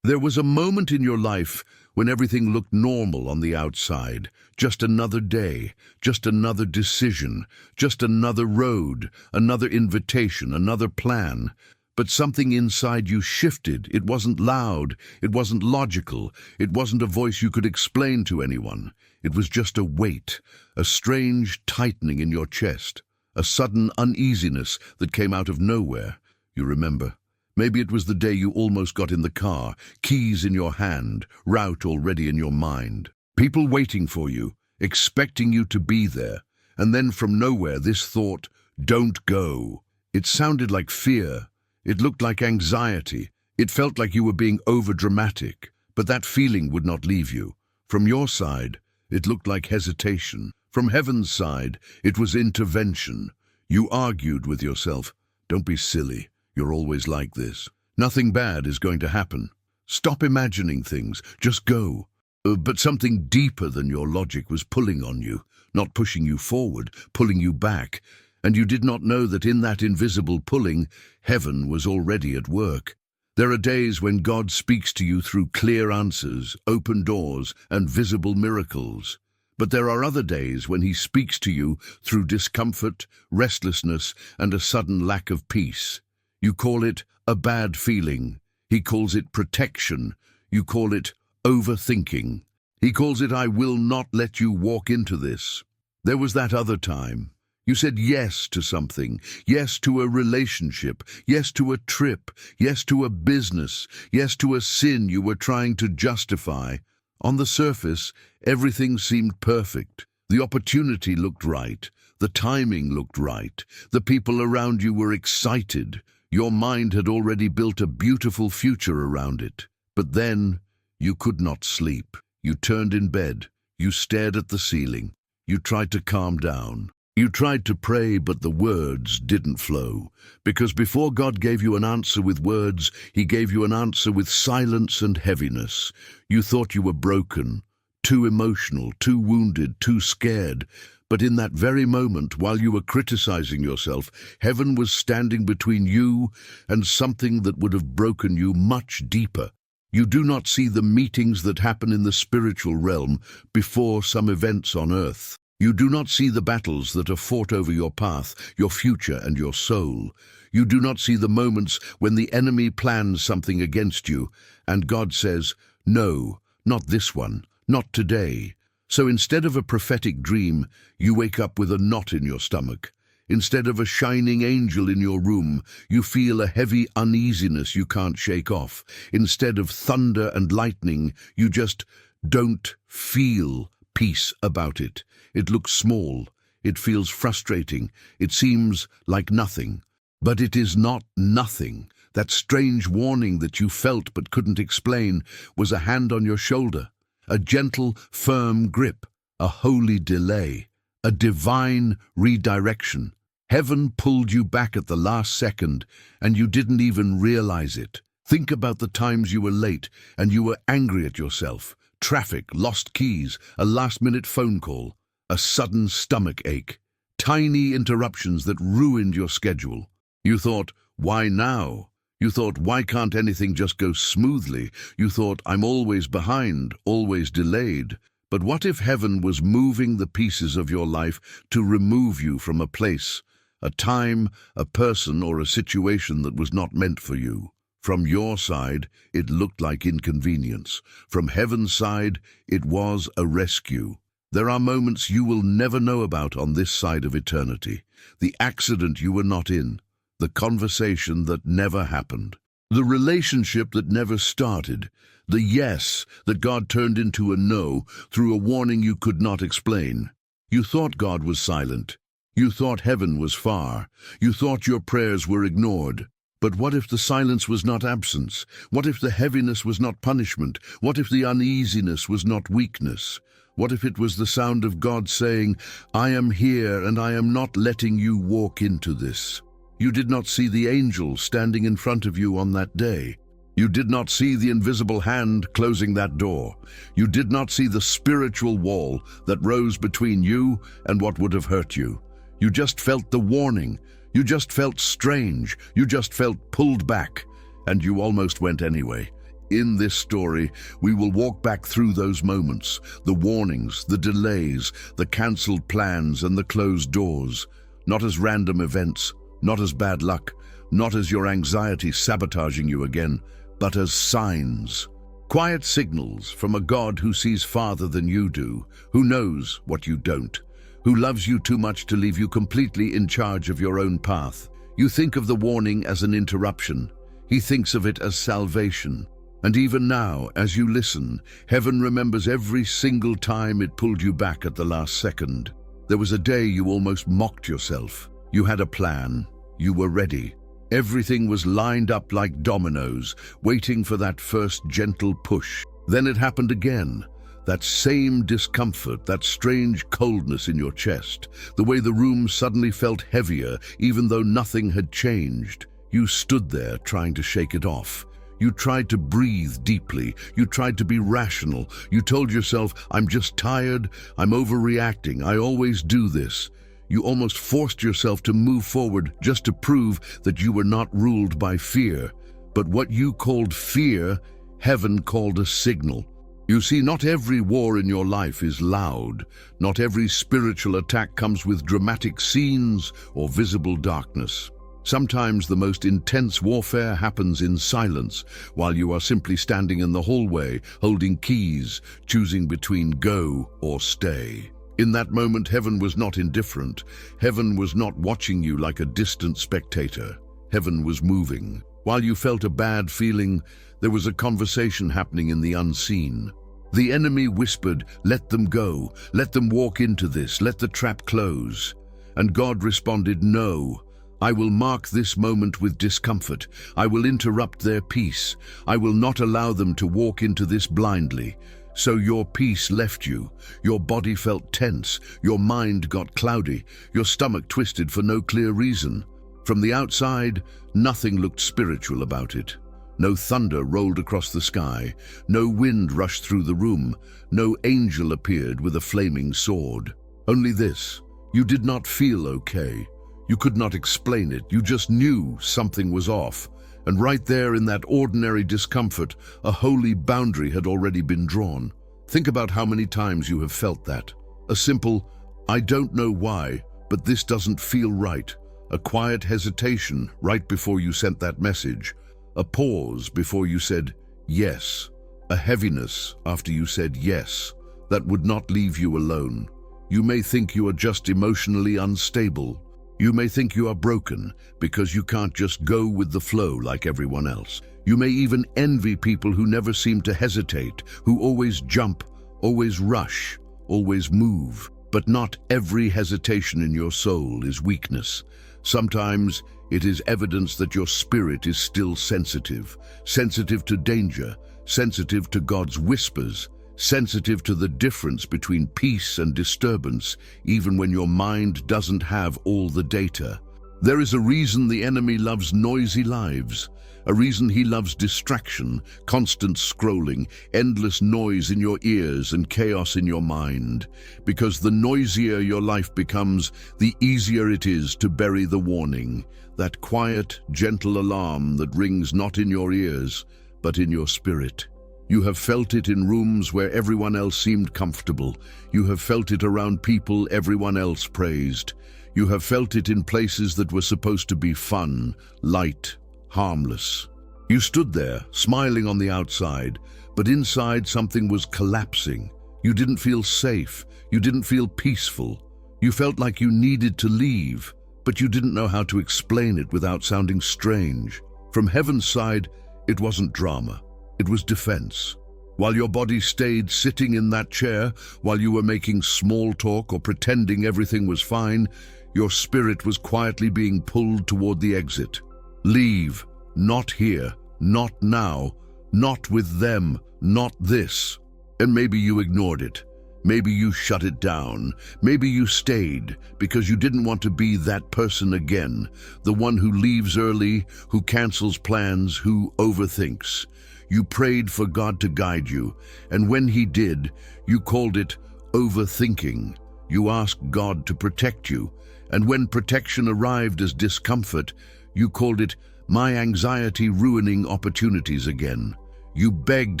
There was a moment in your life when everything looked normal on the outside. Just another day, just another decision, just another road, another invitation, another plan. But something inside you shifted. It wasn't loud, it wasn't logical, it wasn't a voice you could explain to anyone. It was just a weight, a strange tightening in your chest, a sudden uneasiness that came out of nowhere. You remember? Maybe it was the day you almost got in the car, keys in your hand, route already in your mind. People waiting for you, expecting you to be there. And then from nowhere this thought, "Don't go." It sounded like fear. It looked like anxiety. It felt like you were being overdramatic. But that feeling would not leave you. From your side, it looked like hesitation. From heaven's side, it was intervention. You argued with yourself. "Don't be silly. You're always like this. Nothing bad is going to happen. Stop imagining things. Just go." But something deeper than your logic was pulling on you, not pushing you forward, pulling you back. And you did not know that in that invisible pulling, heaven was already at work. There are days when God speaks to you through clear answers, open doors, and visible miracles. But there are other days when he speaks to you through discomfort, restlessness, and a sudden lack of peace. You call it a bad feeling. He calls it protection. You call it overthinking. He calls it, "I will not let you walk into this." There was that other time. You said yes to something, yes to a relationship, yes to a trip, yes to a business, yes to a sin you were trying to justify. On the surface, everything seemed perfect. The opportunity looked right. The timing looked right. The people around you were excited. Your mind had already built a beautiful future around it. But then, you could not sleep. You turned in bed. You stared at the ceiling. You tried to calm down. You tried to pray, but the words didn't flow. Because before God gave you an answer with words, he gave you an answer with silence and heaviness. You thought you were broken, too emotional, too wounded, too scared. But in that very moment, while you were criticizing yourself, heaven was standing between you and something that would have broken you much deeper. You do not see the meetings that happen in the spiritual realm before some events on earth. You do not see the battles that are fought over your path, your future, and your soul. You do not see the moments when the enemy plans something against you, and God says, "No, not this one, not today." So instead of a prophetic dream, you wake up with a knot in your stomach. Instead of a shining angel in your room, you feel a heavy uneasiness you can't shake off. Instead of thunder and lightning, you just don't feel peace about it. It looks small. It feels frustrating. It seems like nothing. But it is not nothing. That strange warning that you felt but couldn't explain was a hand on your shoulder, a gentle, firm grip, a holy delay, a divine redirection. Heaven pulled you back at the last second, and you didn't even realize it. Think about the times you were late and you were angry at yourself. Traffic, lost keys, a last-minute phone call, a sudden stomach ache, tiny interruptions that ruined your schedule. You thought, "Why now?" You thought, "Why can't anything just go smoothly?" You thought, "I'm always behind, always delayed." But what if heaven was moving the pieces of your life to remove you from a place, a time, a person, or a situation that was not meant for you? From your side, it looked like inconvenience. From heaven's side, it was a rescue. There are moments you will never know about on this side of eternity. The accident you were not in, the conversation that never happened, the relationship that never started, the yes that God turned into a no through a warning you could not explain. You thought God was silent. You thought heaven was far. You thought your prayers were ignored. But what if the silence was not absence? What if the heaviness was not punishment? What if the uneasiness was not weakness? What if it was the sound of God saying, "I am here and I am not letting you walk into this"? You did not see the angel standing in front of you on that day. You did not see the invisible hand closing that door. You did not see the spiritual wall that rose between you and what would have hurt you. You just felt the warning. You just felt strange. You just felt pulled back. And you almost went anyway. In this story, we will walk back through those moments, the warnings, the delays, the cancelled plans, and the closed doors, not as random events, not as bad luck, not as your anxiety sabotaging you again, but as signs. Quiet signals from a God who sees farther than you do, who knows what you don't, who loves you too much to leave you completely in charge of your own path. You think of the warning as an interruption. He thinks of it as salvation. And even now, as you listen, heaven remembers every single time it pulled you back at the last second. There was a day you almost mocked yourself. You had a plan. You were ready. Everything was lined up like dominoes, waiting for that first gentle push. Then it happened again. That same discomfort, that strange coldness in your chest, the way the room suddenly felt heavier even though nothing had changed. You stood there trying to shake it off. You tried to breathe deeply. You tried to be rational. You told yourself, I'm just tired. I'm overreacting. I always do this. You almost forced yourself to move forward just to prove that you were not ruled by fear. But what you called fear, heaven called a signal. You see, not every war in your life is loud. Not every spiritual attack comes with dramatic scenes or visible darkness. Sometimes the most intense warfare happens in silence, while you are simply standing in the hallway, holding keys, choosing between go or stay. In that moment, heaven was not indifferent. Heaven was not watching you like a distant spectator. Heaven was moving. While you felt a bad feeling, there was a conversation happening in the unseen. The enemy whispered, let them go, let them walk into this, let the trap close. And God responded, no. I will mark this moment with discomfort. I will interrupt their peace. I will not allow them to walk into this blindly. So your peace left you. Your body felt tense. Your mind got cloudy. Your stomach twisted for no clear reason. From the outside, nothing looked spiritual about it. No thunder rolled across the sky. No wind rushed through the room. No angel appeared with a flaming sword. Only this: you did not feel okay. You could not explain it. You just knew something was off. And right there in that ordinary discomfort, a holy boundary had already been drawn. Think about how many times you have felt that. A simple, I don't know why, but this doesn't feel right. A quiet hesitation right before you sent that message. A pause before you said yes. A heaviness after you said yes. That would not leave you alone. You may think you are just emotionally unstable. You may think you are broken because you can't just go with the flow like everyone else. You may even envy people who never seem to hesitate, who always jump, always rush, always move. But not every hesitation in your soul is weakness. Sometimes it is evidence that your spirit is still sensitive, sensitive to danger, sensitive to God's whispers, sensitive to the difference between peace and disturbance, even when your mind doesn't have all the data. There is a reason the enemy loves noisy lives, a reason he loves distraction, constant scrolling, endless noise in your ears and chaos in your mind. Because the noisier your life becomes, the easier it is to bury the warning, that quiet, gentle alarm that rings not in your ears, but in your spirit. You have felt it in rooms where everyone else seemed comfortable. You have felt it around people everyone else praised. You have felt it in places that were supposed to be fun, light, harmless. You stood there, smiling on the outside, but inside something was collapsing. You didn't feel safe. You didn't feel peaceful. You felt like you needed to leave, but you didn't know how to explain it without sounding strange. From heaven's side, it wasn't drama. It was defense. While your body stayed sitting in that chair, while you were making small talk or pretending everything was fine, your spirit was quietly being pulled toward the exit. Leave. Not here. Not now. Not with them. Not this. And maybe you ignored it. Maybe you shut it down. Maybe you stayed because you didn't want to be that person again, the one who leaves early, who cancels plans, who overthinks. You prayed for God to guide you, and when He did, you called it overthinking. You asked God to protect you, and when protection arrived as discomfort, you called it my anxiety ruining opportunities again. You begged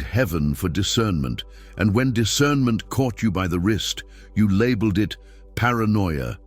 heaven for discernment, and when discernment caught you by the wrist, you labeled it paranoia.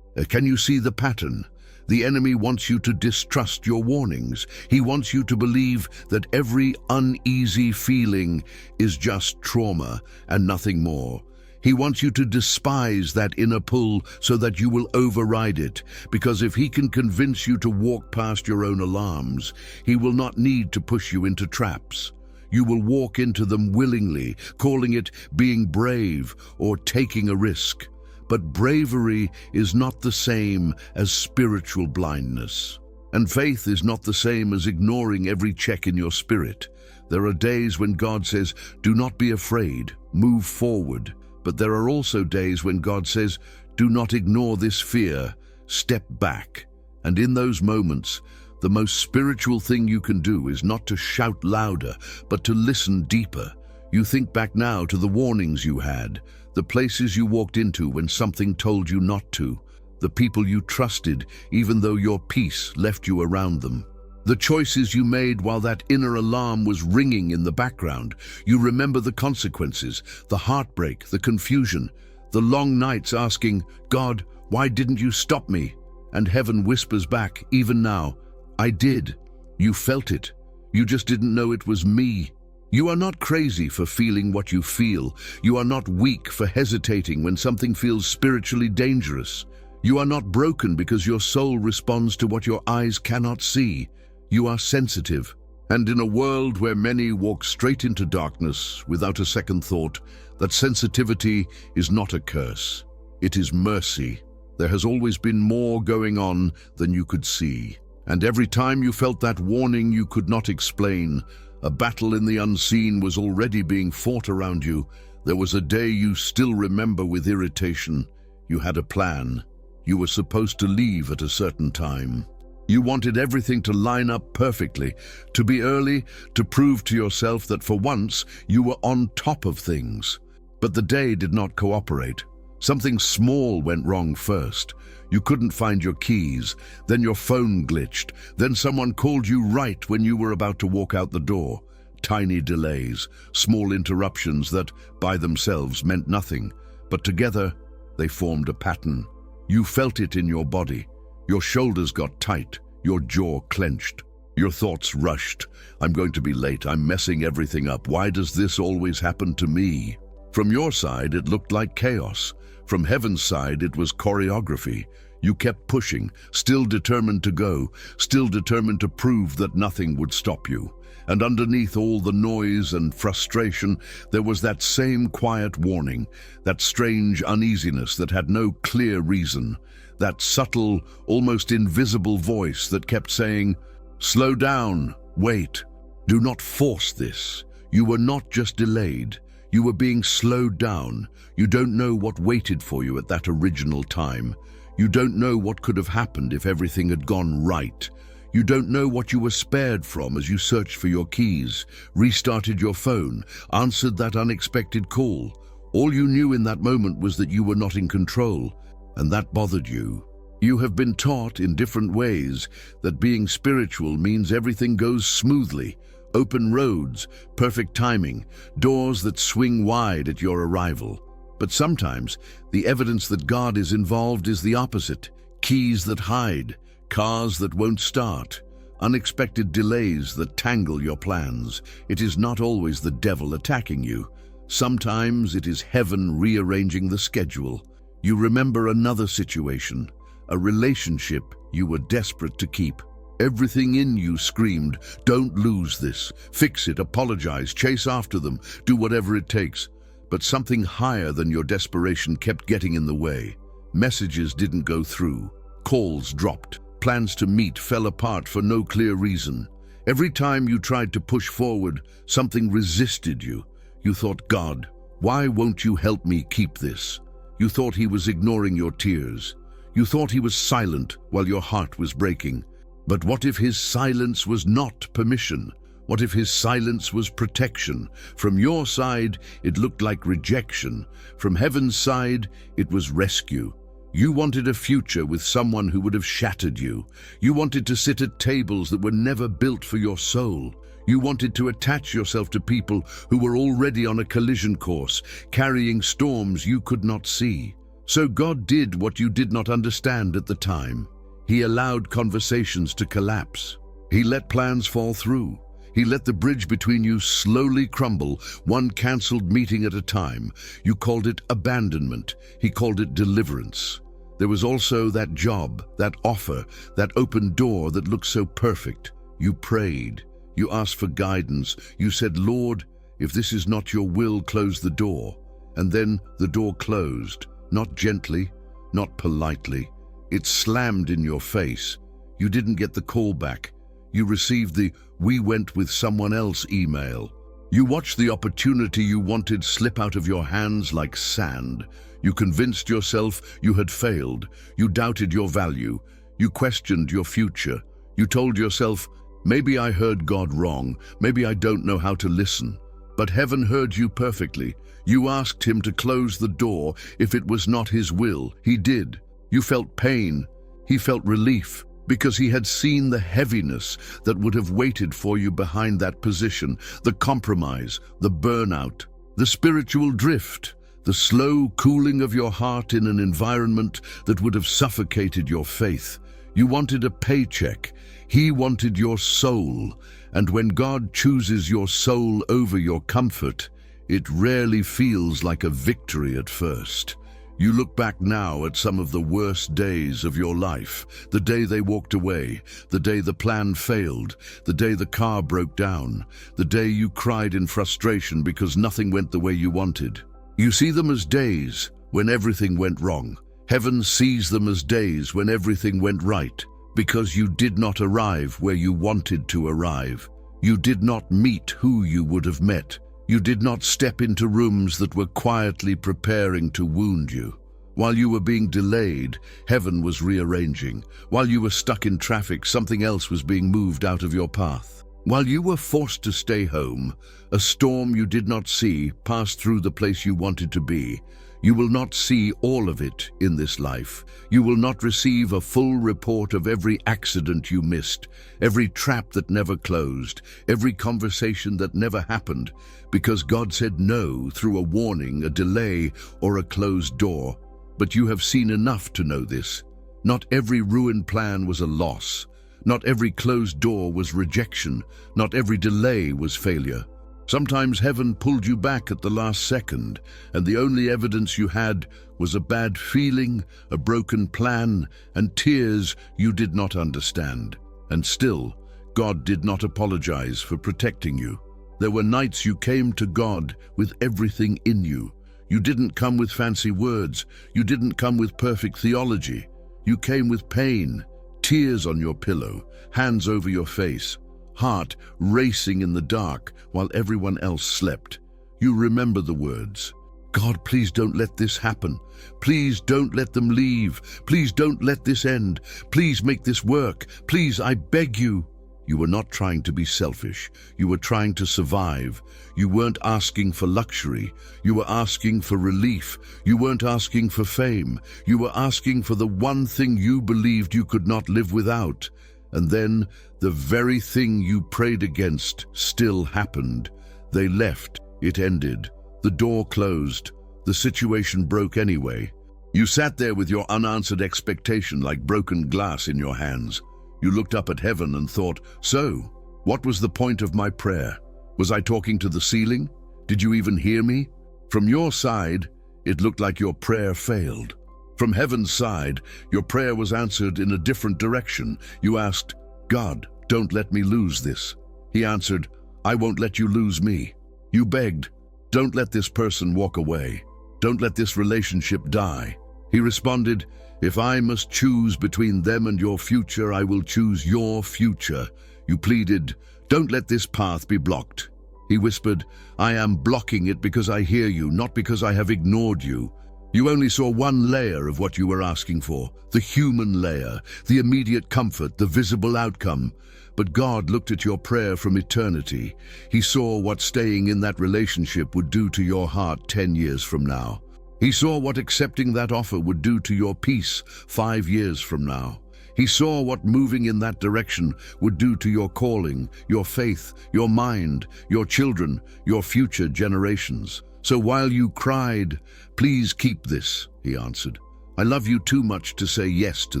Can you see the pattern? The enemy wants you to distrust your warnings. He wants you to believe that every uneasy feeling is just trauma and nothing more. He wants you to despise that inner pull so that you will override it, because if he can convince you to walk past your own alarms, he will not need to push you into traps. You will walk into them willingly, calling it being brave or taking a risk. But bravery is not the same as spiritual blindness. And faith is not the same as ignoring every check in your spirit. There are days when God says, "Do not be afraid, move forward." But there are also days when God says, "Do not ignore this fear, step back." And in those moments, the most spiritual thing you can do is not to shout louder, but to listen deeper. You think back now to the warnings you had, the places you walked into when something told you not to, the people you trusted even though your peace left you around them. The choices you made while that inner alarm was ringing in the background. You remember the consequences, the heartbreak, the confusion, the long nights asking, "God, why didn't you stop me?" And heaven whispers back, even now, "I did." You felt it. You just didn't know it was me. You are not crazy for feeling what you feel. You are not weak for hesitating when something feels spiritually dangerous. You are not broken because your soul responds to what your eyes cannot see. You are sensitive. And in a world where many walk straight into darkness without a second thought, that sensitivity is not a curse. It is mercy. There has always been more going on than you could see. And every time you felt that warning you could not explain, a battle in the unseen was already being fought around you. There was a day you still remember with irritation. You had a plan. You were supposed to leave at a certain time. You wanted everything to line up perfectly, to be early, to prove to yourself that for once you were on top of things. But the day did not cooperate. Something small went wrong first. You couldn't find your keys, then your phone glitched, then someone called you right when you were about to walk out the door. Tiny delays, small interruptions that, by themselves, meant nothing, but together they formed a pattern. You felt it in your body. Your shoulders got tight, your jaw clenched. Your thoughts rushed. "I'm going to be late, I'm messing everything up. Why does this always happen to me?" From your side, it looked like chaos. From heaven's side, it was choreography. You kept pushing, still determined to go, still determined to prove that nothing would stop you. And underneath all the noise and frustration, there was that same quiet warning, that strange uneasiness that had no clear reason, that subtle, almost invisible voice that kept saying, "Slow down, wait, do not force this." You were not just delayed, you were being slowed down. You don't know what waited for you at that original time. You don't know what could have happened if everything had gone right. You don't know what you were spared from as you searched for your keys, restarted your phone, answered that unexpected call. All you knew in that moment was that you were not in control, and that bothered you. You have been taught in different ways that being spiritual means everything goes smoothly, open roads, perfect timing, doors that swing wide at your arrival. But sometimes the evidence that God is involved is the opposite. Keys that hide, cars that won't start, unexpected delays that tangle your plans. It is not always the devil attacking you. Sometimes it is heaven rearranging the schedule. You remember another situation, a relationship you were desperate to keep. Everything in you screamed, "Don't lose this, fix it, apologize, chase after them, do whatever it takes." But something higher than your desperation kept getting in the way. Messages didn't go through, calls dropped, plans to meet fell apart for no clear reason. Every time you tried to push forward, something resisted you. You thought, "God, why won't you help me keep this?" You thought he was ignoring your tears. You thought he was silent while your heart was breaking. But what if his silence was not permission? What if his silence was protection? From your side, it looked like rejection. From heaven's side, it was rescue. You wanted a future with someone who would have shattered you. You wanted to sit at tables that were never built for your soul. You wanted to attach yourself to people who were already on a collision course, carrying storms you could not see. So God did what you did not understand at the time. He allowed conversations to collapse. He let plans fall through. He let the bridge between you slowly crumble, one cancelled meeting at a time. You called it abandonment. He called it deliverance. There was also that job, that offer, that open door that looked so perfect. You prayed. You asked for guidance. You said, Lord, if this is not your will, close the door. And then the door closed, not gently, not politely. It slammed in your face. You didn't get the call back. You received the "we went with someone else" email. You watched the opportunity you wanted slip out of your hands like sand. You convinced yourself you had failed. You doubted your value. You questioned your future. You told yourself, maybe I heard God wrong. Maybe I don't know how to listen. But heaven heard you perfectly. You asked him to close the door if it was not his will. He did. You felt pain. He felt relief, because he had seen the heaviness that would have waited for you behind that position, the compromise, the burnout, the spiritual drift, the slow cooling of your heart in an environment that would have suffocated your faith. You wanted a paycheck. He wanted your soul. And when God chooses your soul over your comfort, it rarely feels like a victory at first. You look back now at some of the worst days of your life, the day they walked away, the day the plan failed, the day the car broke down, the day you cried in frustration because nothing went the way you wanted. You see them as days when everything went wrong. Heaven sees them as days when everything went right, because you did not arrive where you wanted to arrive. You did not meet who you would have met. You did not step into rooms that were quietly preparing to wound you. While you were being delayed, heaven was rearranging. While you were stuck in traffic, something else was being moved out of your path. While you were forced to stay home, a storm you did not see passed through the place you wanted to be. You will not see all of it in this life. You will not receive a full report of every accident you missed, every trap that never closed, every conversation that never happened, because God said no through a warning, a delay, or a closed door. But you have seen enough to know this. Not every ruined plan was a loss. Not every closed door was rejection. Not every delay was failure. Sometimes heaven pulled you back at the last second, and the only evidence you had was a bad feeling, a broken plan, and tears you did not understand. And still, God did not apologize for protecting you. There were nights you came to God with everything in you. You didn't come with fancy words. You didn't come with perfect theology. You came with pain, tears on your pillow, hands over your face, heart racing in the dark while everyone else slept. You remember the words, God, please don't let this happen. Please don't let them leave. Please don't let this end. Please make this work. Please, I beg you. You were not trying to be selfish. You were trying to survive. You weren't asking for luxury. You were asking for relief. You weren't asking for fame. You were asking for the one thing you believed you could not live without. And then the very thing you prayed against still happened. They left. It ended. The door closed. The situation broke anyway. You sat there with your unanswered expectation like broken glass in your hands. You looked up at heaven and thought, so, what was the point of my prayer? Was I talking to the ceiling? Did you even hear me? From your side, it looked like your prayer failed. From heaven's side, your prayer was answered in a different direction. You asked, God, don't let me lose this. He answered, I won't let you lose me. You begged, don't let this person walk away. Don't let this relationship die. He responded, if I must choose between them and your future, I will choose your future. You pleaded, don't let this path be blocked. He whispered, I am blocking it because I hear you, not because I have ignored you. You only saw one layer of what you were asking for, the human layer, the immediate comfort, the visible outcome. But God looked at your prayer from eternity. He saw what staying in that relationship would do to your heart 10 years from now. He saw what accepting that offer would do to your peace 5 years from now. He saw what moving in that direction would do to your calling, your faith, your mind, your children, your future generations. So while you cried, "Please keep this," he answered, "I love you too much to say yes to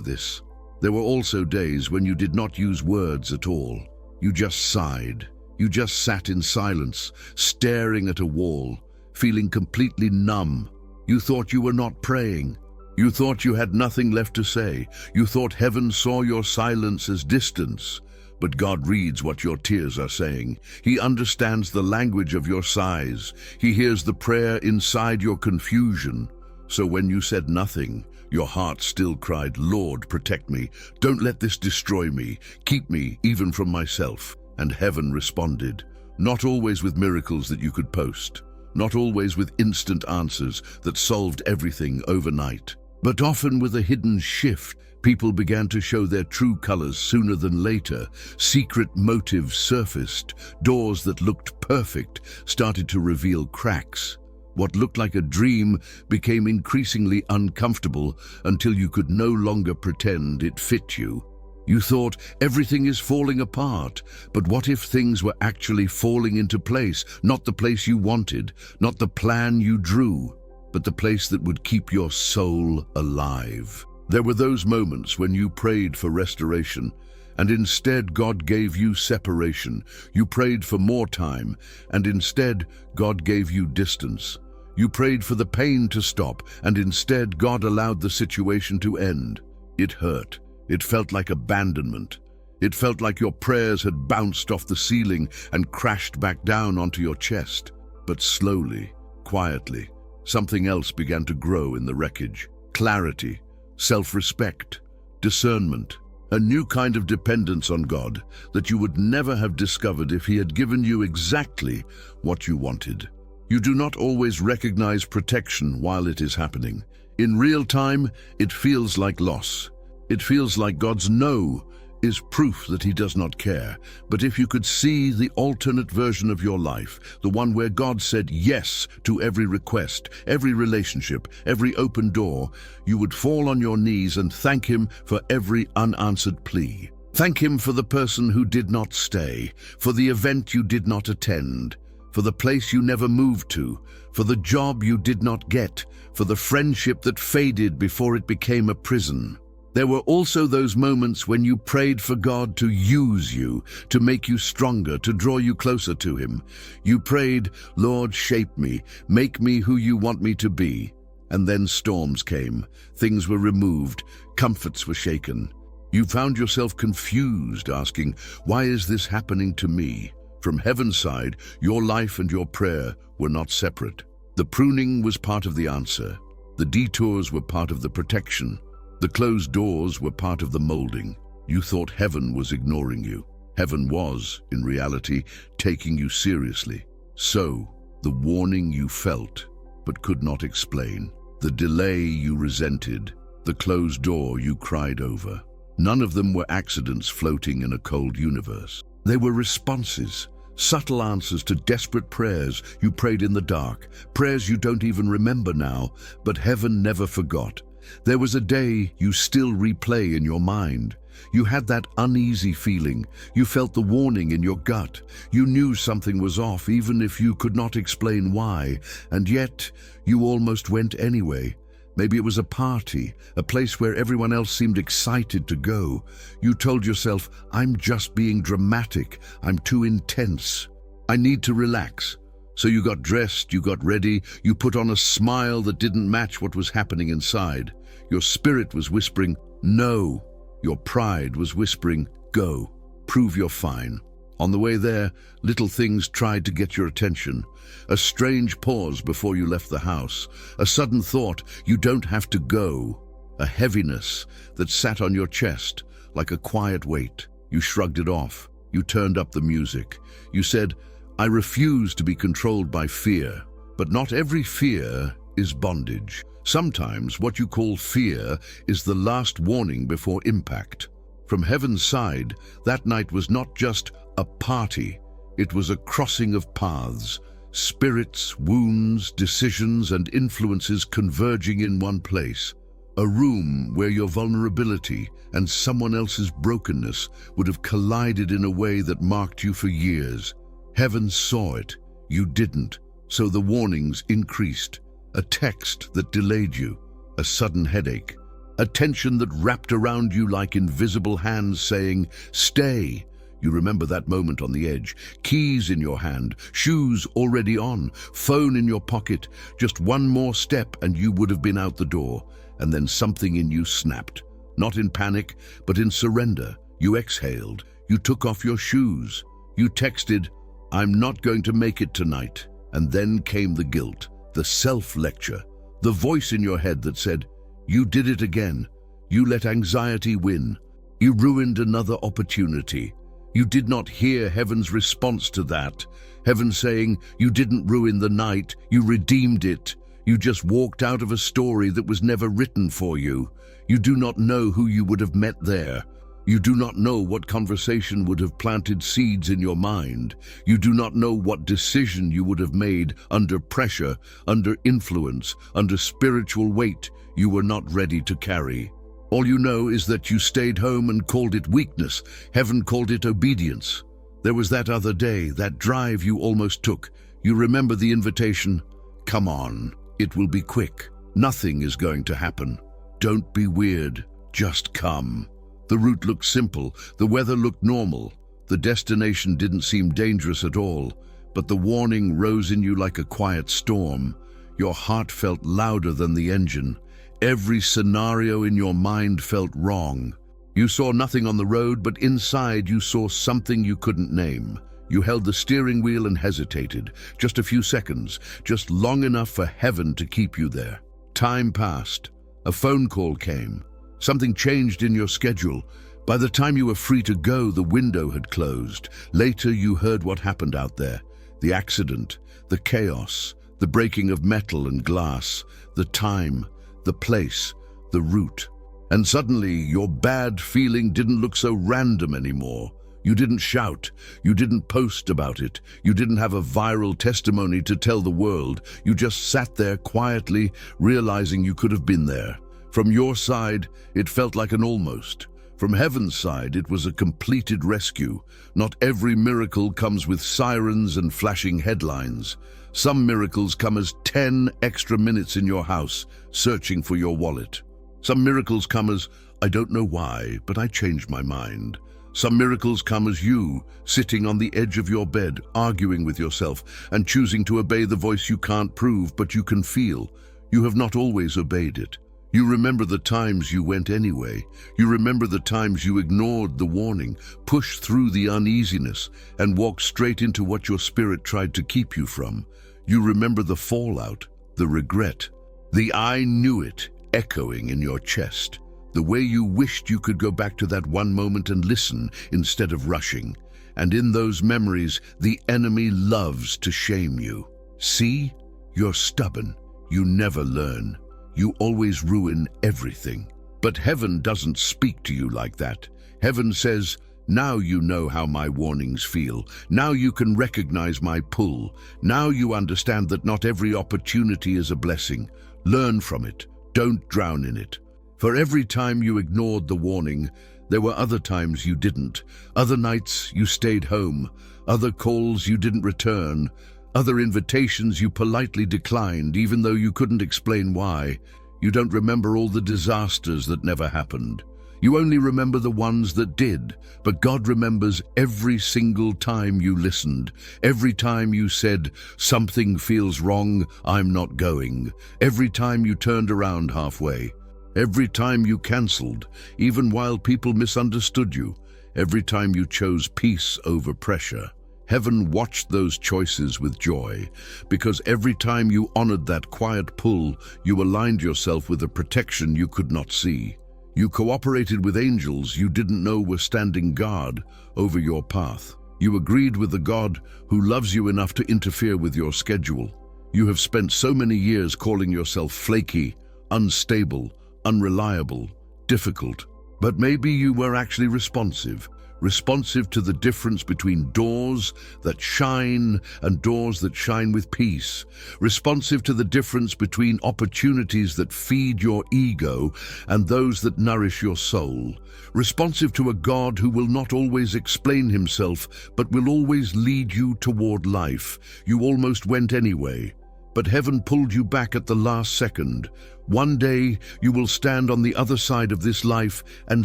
this." There were also days when you did not use words at all. You just sighed. You just sat in silence, staring at a wall, feeling completely numb. You thought you were not praying. You thought you had nothing left to say. You thought heaven saw your silence as distance. But God reads what your tears are saying. He understands the language of your sighs. He hears the prayer inside your confusion. So when you said nothing, your heart still cried, "Lord, protect me. Don't let this destroy me. Keep me even from myself." And heaven responded, not always with miracles that you could post, not always with instant answers that solved everything overnight, but often with a hidden shift. People began to show their true colors sooner than later. Secret motives surfaced. Doors that looked perfect started to reveal cracks. What looked like a dream became increasingly uncomfortable until you could no longer pretend it fit you. You thought everything is falling apart, but what if things were actually falling into place? Not the place you wanted, not the plan you drew, but the place that would keep your soul alive. There were those moments when you prayed for restoration, and instead God gave you separation. You prayed for more time, and instead God gave you distance. You prayed for the pain to stop, and instead God allowed the situation to end. It hurt. It felt like abandonment. It felt like your prayers had bounced off the ceiling and crashed back down onto your chest. But slowly, quietly, something else began to grow in the wreckage. Clarity, self-respect, discernment, a new kind of dependence on God that you would never have discovered if He had given you exactly what you wanted. You do not always recognize protection while it is happening. In real time, it feels like loss. It feels like God's no is proof that He does not care. But if you could see the alternate version of your life, the one where God said yes to every request, every relationship, every open door, you would fall on your knees and thank Him for every unanswered plea. Thank Him for the person who did not stay, for the event you did not attend, for the place you never moved to, for the job you did not get, for the friendship that faded before it became a prison. There were also those moments when you prayed for God to use you, to make you stronger, to draw you closer to Him. You prayed, "Lord, shape me, make me who you want me to be." And then storms came. Things were removed. Comforts were shaken. You found yourself confused, asking, "Why is this happening to me?" From heaven's side, your life and your prayer were not separate. The pruning was part of the answer. The detours were part of the protection. The closed doors were part of the molding. You thought heaven was ignoring you. Heaven was, in reality, taking you seriously. So, the warning you felt, but could not explain, the delay you resented, the closed door you cried over, none of them were accidents floating in a cold universe. They were responses, subtle answers to desperate prayers you prayed in the dark, prayers you don't even remember now, but heaven never forgot. There was a day you still replay in your mind. You had that uneasy feeling. You felt the warning in your gut. You knew something was off, even if you could not explain why. And yet, you almost went anyway. Maybe it was a party, a place where everyone else seemed excited to go. You told yourself, "I'm just being dramatic. I'm too intense. I need to relax." So you got dressed, you got ready, you put on a smile that didn't match what was happening inside. Your spirit was whispering, "No." Your pride was whispering, "Go. Prove you're fine." On the way there, little things tried to get your attention. A strange pause before you left the house. A sudden thought, you don't have to go. A heaviness that sat on your chest like a quiet weight. You shrugged it off. You turned up the music. You said, "I refuse to be controlled by fear." But not every fear is bondage. Sometimes what you call fear is the last warning before impact. From heaven's side, that night was not just a party. It was a crossing of paths, spirits, wounds, decisions, and influences converging in one place. A room where your vulnerability and someone else's brokenness would have collided in a way that marked you for years. Heaven saw it, you didn't, so the warnings increased. A text that delayed you, a sudden headache, a tension that wrapped around you like invisible hands saying, "Stay." You remember that moment on the edge, keys in your hand, shoes already on, phone in your pocket, just one more step and you would have been out the door. And then something in you snapped. Not in panic, but in surrender. You exhaled. You took off your shoes. You texted, "I'm not going to make it tonight." And then came the guilt, the self-lecture, the voice in your head that said, "You did it again. You let anxiety win. You ruined another opportunity." You did not hear heaven's response to that. Heaven saying, "You didn't ruin the night, you redeemed it. You just walked out of a story that was never written for you. You do not know who you would have met there. You do not know what conversation would have planted seeds in your mind. You do not know what decision you would have made under pressure, under influence, under spiritual weight you were not ready to carry. All you know is that you stayed home and called it weakness. Heaven called it obedience. There was that other day, that drive you almost took. You remember the invitation? "Come on, it will be quick. Nothing is going to happen. Don't be weird, just come." The route looked simple, the weather looked normal. The destination didn't seem dangerous at all, but the warning rose in you like a quiet storm. Your heart felt louder than the engine. Every scenario in your mind felt wrong. You saw nothing on the road, but inside you saw something you couldn't name. You held the steering wheel and hesitated, just a few seconds, just long enough for heaven to keep you there. Time passed. A phone call came. Something changed in your schedule. By the time you were free to go, the window had closed. Later you heard what happened out there. The accident, the chaos, the breaking of metal and glass, the time, the place, the route. And suddenly, your bad feeling didn't look so random anymore. You didn't shout. You didn't post about it. You didn't have a viral testimony to tell the world. You just sat there quietly, realizing you could have been there. From your side, it felt like an almost. From heaven's side, it was a completed rescue. Not every miracle comes with sirens and flashing headlines. Some miracles come as 10 extra minutes in your house, searching for your wallet. Some miracles come as, "I don't know why, but I changed my mind." Some miracles come as you, sitting on the edge of your bed, arguing with yourself, and choosing to obey the voice you can't prove, but you can feel. You have not always obeyed it. You remember the times you went anyway. You remember the times you ignored the warning, pushed through the uneasiness, and walked straight into what your spirit tried to keep you from. You remember the fallout, the regret, the "I knew it" echoing in your chest, the way you wished you could go back to that one moment and listen instead of rushing. And in those memories, the enemy loves to shame you. "See, you're stubborn. You never learn. You always ruin everything." But heaven doesn't speak to you like that. Heaven says, "Now you know how my warnings feel. Now you can recognize my pull. Now you understand that not every opportunity is a blessing. Learn from it. Don't drown in it." For every time you ignored the warning, there were other times you didn't. Other nights you stayed home. Other calls you didn't return. Other invitations you politely declined, even though you couldn't explain why. You don't remember all the disasters that never happened. You only remember the ones that did. But God remembers every single time you listened. Every time you said, "Something feels wrong, I'm not going." Every time you turned around halfway. Every time you cancelled, even while people misunderstood you. Every time you chose peace over pressure. Heaven watched those choices with joy, because every time you honored that quiet pull, you aligned yourself with a protection you could not see. You cooperated with angels you didn't know were standing guard over your path. You agreed with the God who loves you enough to interfere with your schedule. You have spent so many years calling yourself flaky, unstable, unreliable, difficult. But maybe you were actually responsive, responsive to the difference between doors that shine and doors that shine with peace, responsive to the difference between opportunities that feed your ego and those that nourish your soul, responsive to a God who will not always explain himself but will always lead you toward life. You almost went anyway, but heaven pulled you back at the last second. One day you will stand on the other side of this life and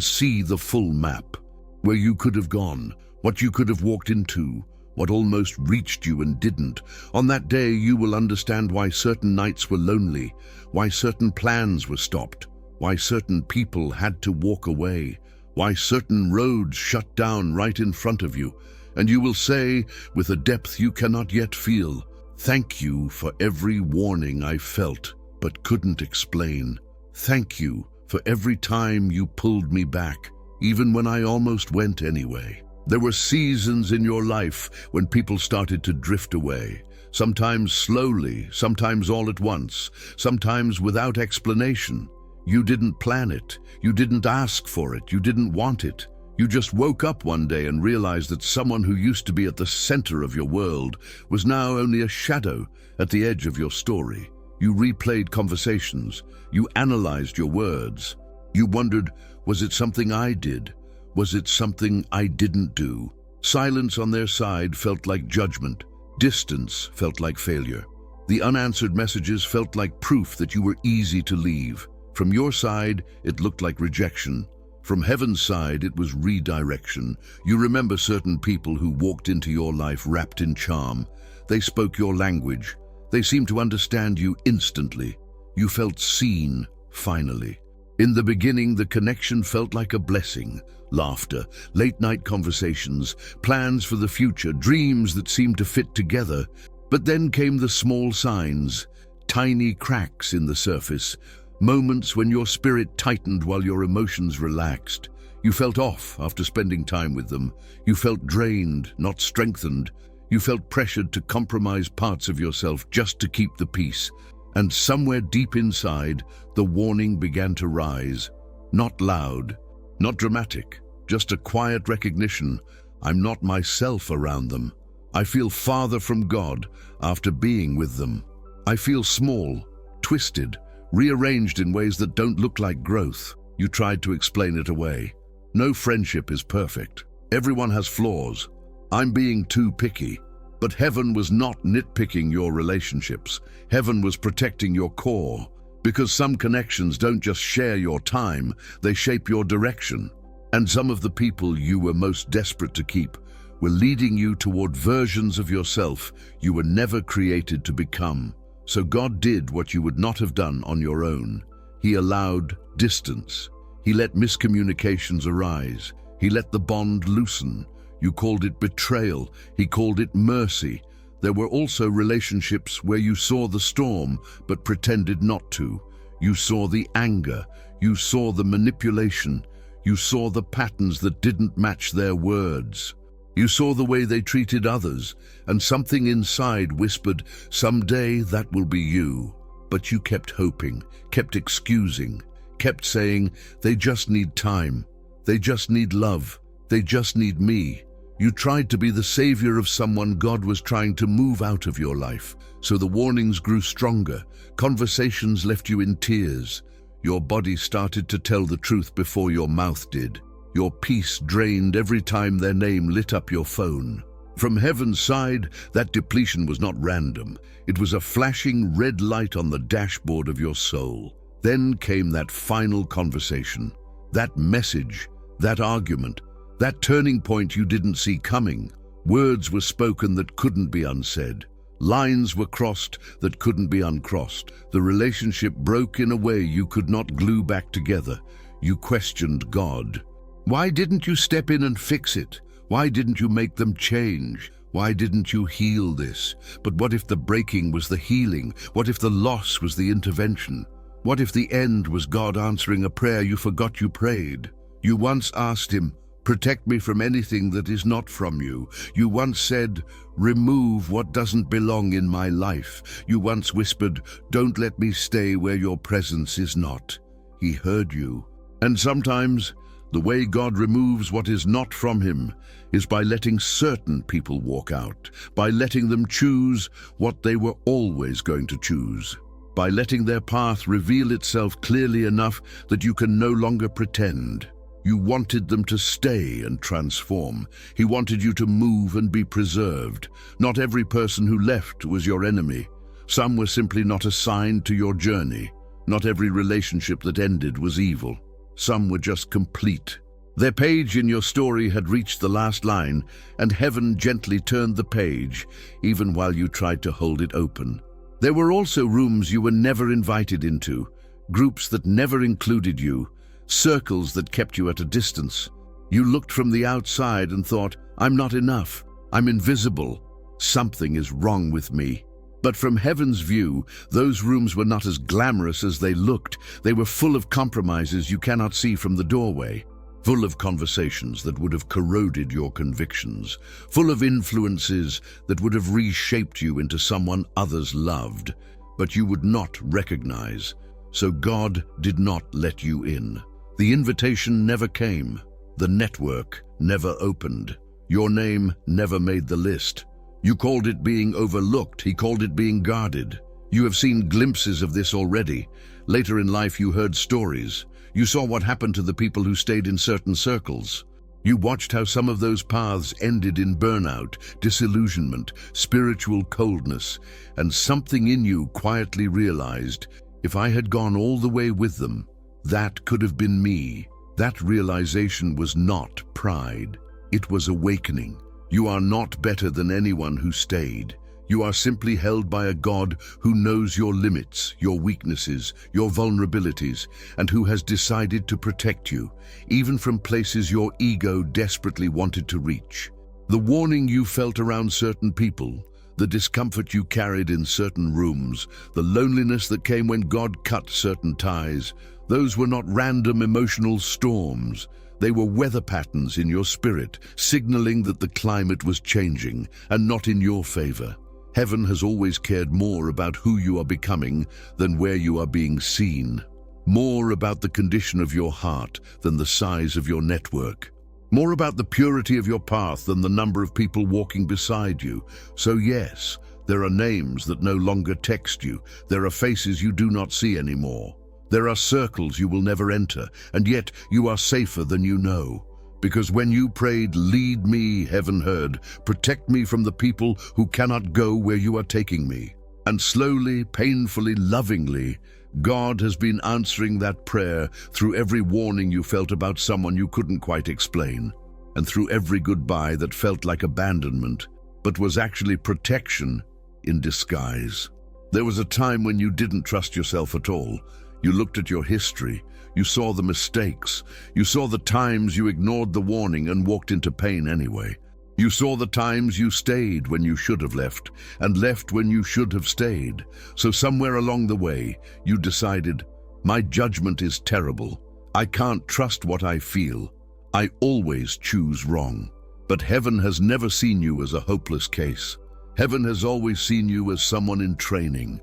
see the full map. Where you could have gone, what you could have walked into, what almost reached you and didn't. On that day you will understand why certain nights were lonely, why certain plans were stopped, why certain people had to walk away, why certain roads shut down right in front of you. And you will say, with a depth you cannot yet feel, "Thank you for every warning I felt but couldn't explain. Thank you for every time you pulled me back, even when I almost went anyway." There were seasons in your life when people started to drift away, sometimes slowly, sometimes all at once, sometimes without explanation. You didn't plan it, you didn't ask for it, you didn't want it. You just woke up one day and realized that someone who used to be at the center of your world was now only a shadow at the edge of your story. You replayed conversations, you analyzed your words. You wondered, was it something I did? Was it something I didn't do? Silence on their side felt like judgment. Distance felt like failure. The unanswered messages felt like proof that you were easy to leave. From your side, it looked like rejection. From heaven's side, it was redirection. You remember certain people who walked into your life wrapped in charm. They spoke your language. They seemed to understand you instantly. You felt seen, finally. In the beginning, the connection felt like a blessing. Laughter, late-night conversations, plans for the future, dreams that seemed to fit together. But then came the small signs, tiny cracks in the surface, moments when your spirit tightened while your emotions relaxed. You felt off after spending time with them. You felt drained, not strengthened. You felt pressured to compromise parts of yourself just to keep the peace. And somewhere deep inside, the warning began to rise. Not loud, not dramatic, just a quiet recognition. I'm not myself around them. I feel farther from God after being with them. I feel small, twisted, rearranged in ways that don't look like growth. You tried to explain it away. No friendship is perfect. Everyone has flaws. I'm being too picky. But heaven was not nitpicking your relationships. Heaven was protecting your core. Because some connections don't just share your time, they shape your direction. And some of the people you were most desperate to keep were leading you toward versions of yourself you were never created to become. So God did what you would not have done on your own. He allowed distance. He let miscommunications arise. He let the bond loosen. You called it betrayal. He called it mercy. There were also relationships where you saw the storm but pretended not to. You saw the anger. You saw the manipulation. You saw the patterns that didn't match their words. You saw the way they treated others, and something inside whispered, someday that will be you. But you kept hoping, kept excusing, kept saying, they just need time. They just need love. They just need me. You tried to be the savior of someone God was trying to move out of your life. So the warnings grew stronger. Conversations left you in tears. Your body started to tell the truth before your mouth did. Your peace drained every time their name lit up your phone. From heaven's side, that depletion was not random. It was a flashing red light on the dashboard of your soul. Then came that final conversation. That message, that argument, that turning point you didn't see coming. Words were spoken that couldn't be unsaid. Lines were crossed that couldn't be uncrossed. The relationship broke in a way you could not glue back together. You questioned God. Why didn't you step in and fix it? Why didn't you make them change? Why didn't you heal this? But what if the breaking was the healing? What if the loss was the intervention? What if the end was God answering a prayer you forgot you prayed? You once asked him, protect me from anything that is not from you. You once said, remove what doesn't belong in my life. You once whispered, don't let me stay where your presence is not. He heard you. And sometimes The way God removes what is not from him is by letting certain people walk out, by letting them choose what they were always going to choose, by letting their path reveal itself clearly enough that you can no longer pretend. You wanted them to stay and transform. He wanted you to move and be preserved. Not every person who left was your enemy. Some were simply not assigned to your journey. Not every relationship that ended was evil. Some were just complete. Their page in your story had reached the last line, and heaven gently turned the page, even while you tried to hold it open. There were also rooms you were never invited into, groups that never included you, circles that kept you at a distance. You looked from the outside and thought, I'm not enough, I'm invisible, something is wrong with me. But from heaven's view, those rooms were not as glamorous as they looked. They were full of compromises you cannot see from the doorway, full of conversations that would have corroded your convictions, full of influences that would have reshaped you into someone others loved, but you would not recognize. So God did not let you in. The invitation never came. The network never opened. Your name never made the list. You called it being overlooked. He called it being guarded. You have seen glimpses of this already. Later in life, you heard stories. You saw what happened to the people who stayed in certain circles. You watched how some of those paths ended in burnout, disillusionment, spiritual coldness, and something in you quietly realized, if I had gone all the way with them, that could have been me. That realization was not pride. It was awakening. You are not better than anyone who stayed. You are simply held by a God who knows your limits, your weaknesses, your vulnerabilities, and who has decided to protect you, even from places your ego desperately wanted to reach. The warning you felt around certain people, the discomfort you carried in certain rooms, the loneliness that came when God cut certain ties, those were not random emotional storms. They were weather patterns in your spirit, signaling that the climate was changing and not in your favor. Heaven has always cared more about who you are becoming than where you are being seen. More about the condition of your heart than the size of your network. More about the purity of your path than the number of people walking beside you. So yes, there are names that no longer text you. There are faces you do not see anymore. There are circles you will never enter, and yet you are safer than you know. Because when you prayed, lead me, heaven heard, protect me from the people who cannot go where you are taking me. And slowly, painfully, lovingly, God has been answering that prayer through every warning you felt about someone you couldn't quite explain, and through every goodbye that felt like abandonment, but was actually protection in disguise. There was a time when you didn't trust yourself at all. You looked at your history, you saw the mistakes, you saw the times you ignored the warning and walked into pain anyway. You saw the times you stayed when you should have left, and left when you should have stayed. So somewhere along the way, you decided, my judgment is terrible. I can't trust what I feel. I always choose wrong. But heaven has never seen you as a hopeless case. Heaven has always seen you as someone in training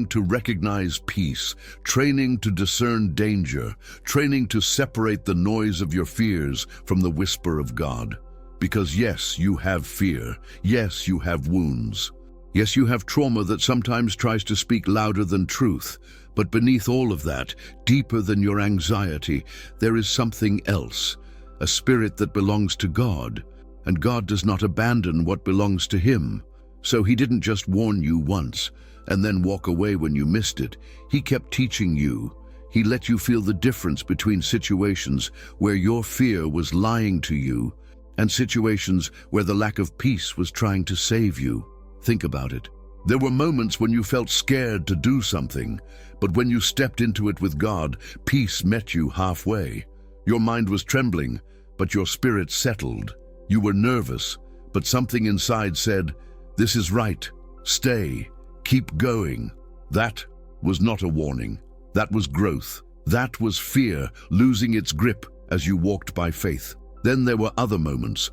to recognize peace, training to discern danger, training to separate the noise of your fears from the whisper of God. Because yes, you have fear. Yes, you have wounds. Yes, you have trauma that sometimes tries to speak louder than truth. But beneath all of that, deeper than your anxiety, there is something else, a spirit that belongs to God. And God does not abandon what belongs to Him. So He didn't just warn you once and then walk away when you missed it. He kept teaching you. He let you feel the difference between situations where your fear was lying to you and situations where the lack of peace was trying to save you. Think about it. There were moments when you felt scared to do something, but when you stepped into it with God, peace met you halfway. Your mind was trembling, but your spirit settled. You were nervous, but something inside said, "This is right. Stay. Keep going." That was not a warning. That was growth. That was fear losing its grip as you walked by faith. Then there were other moments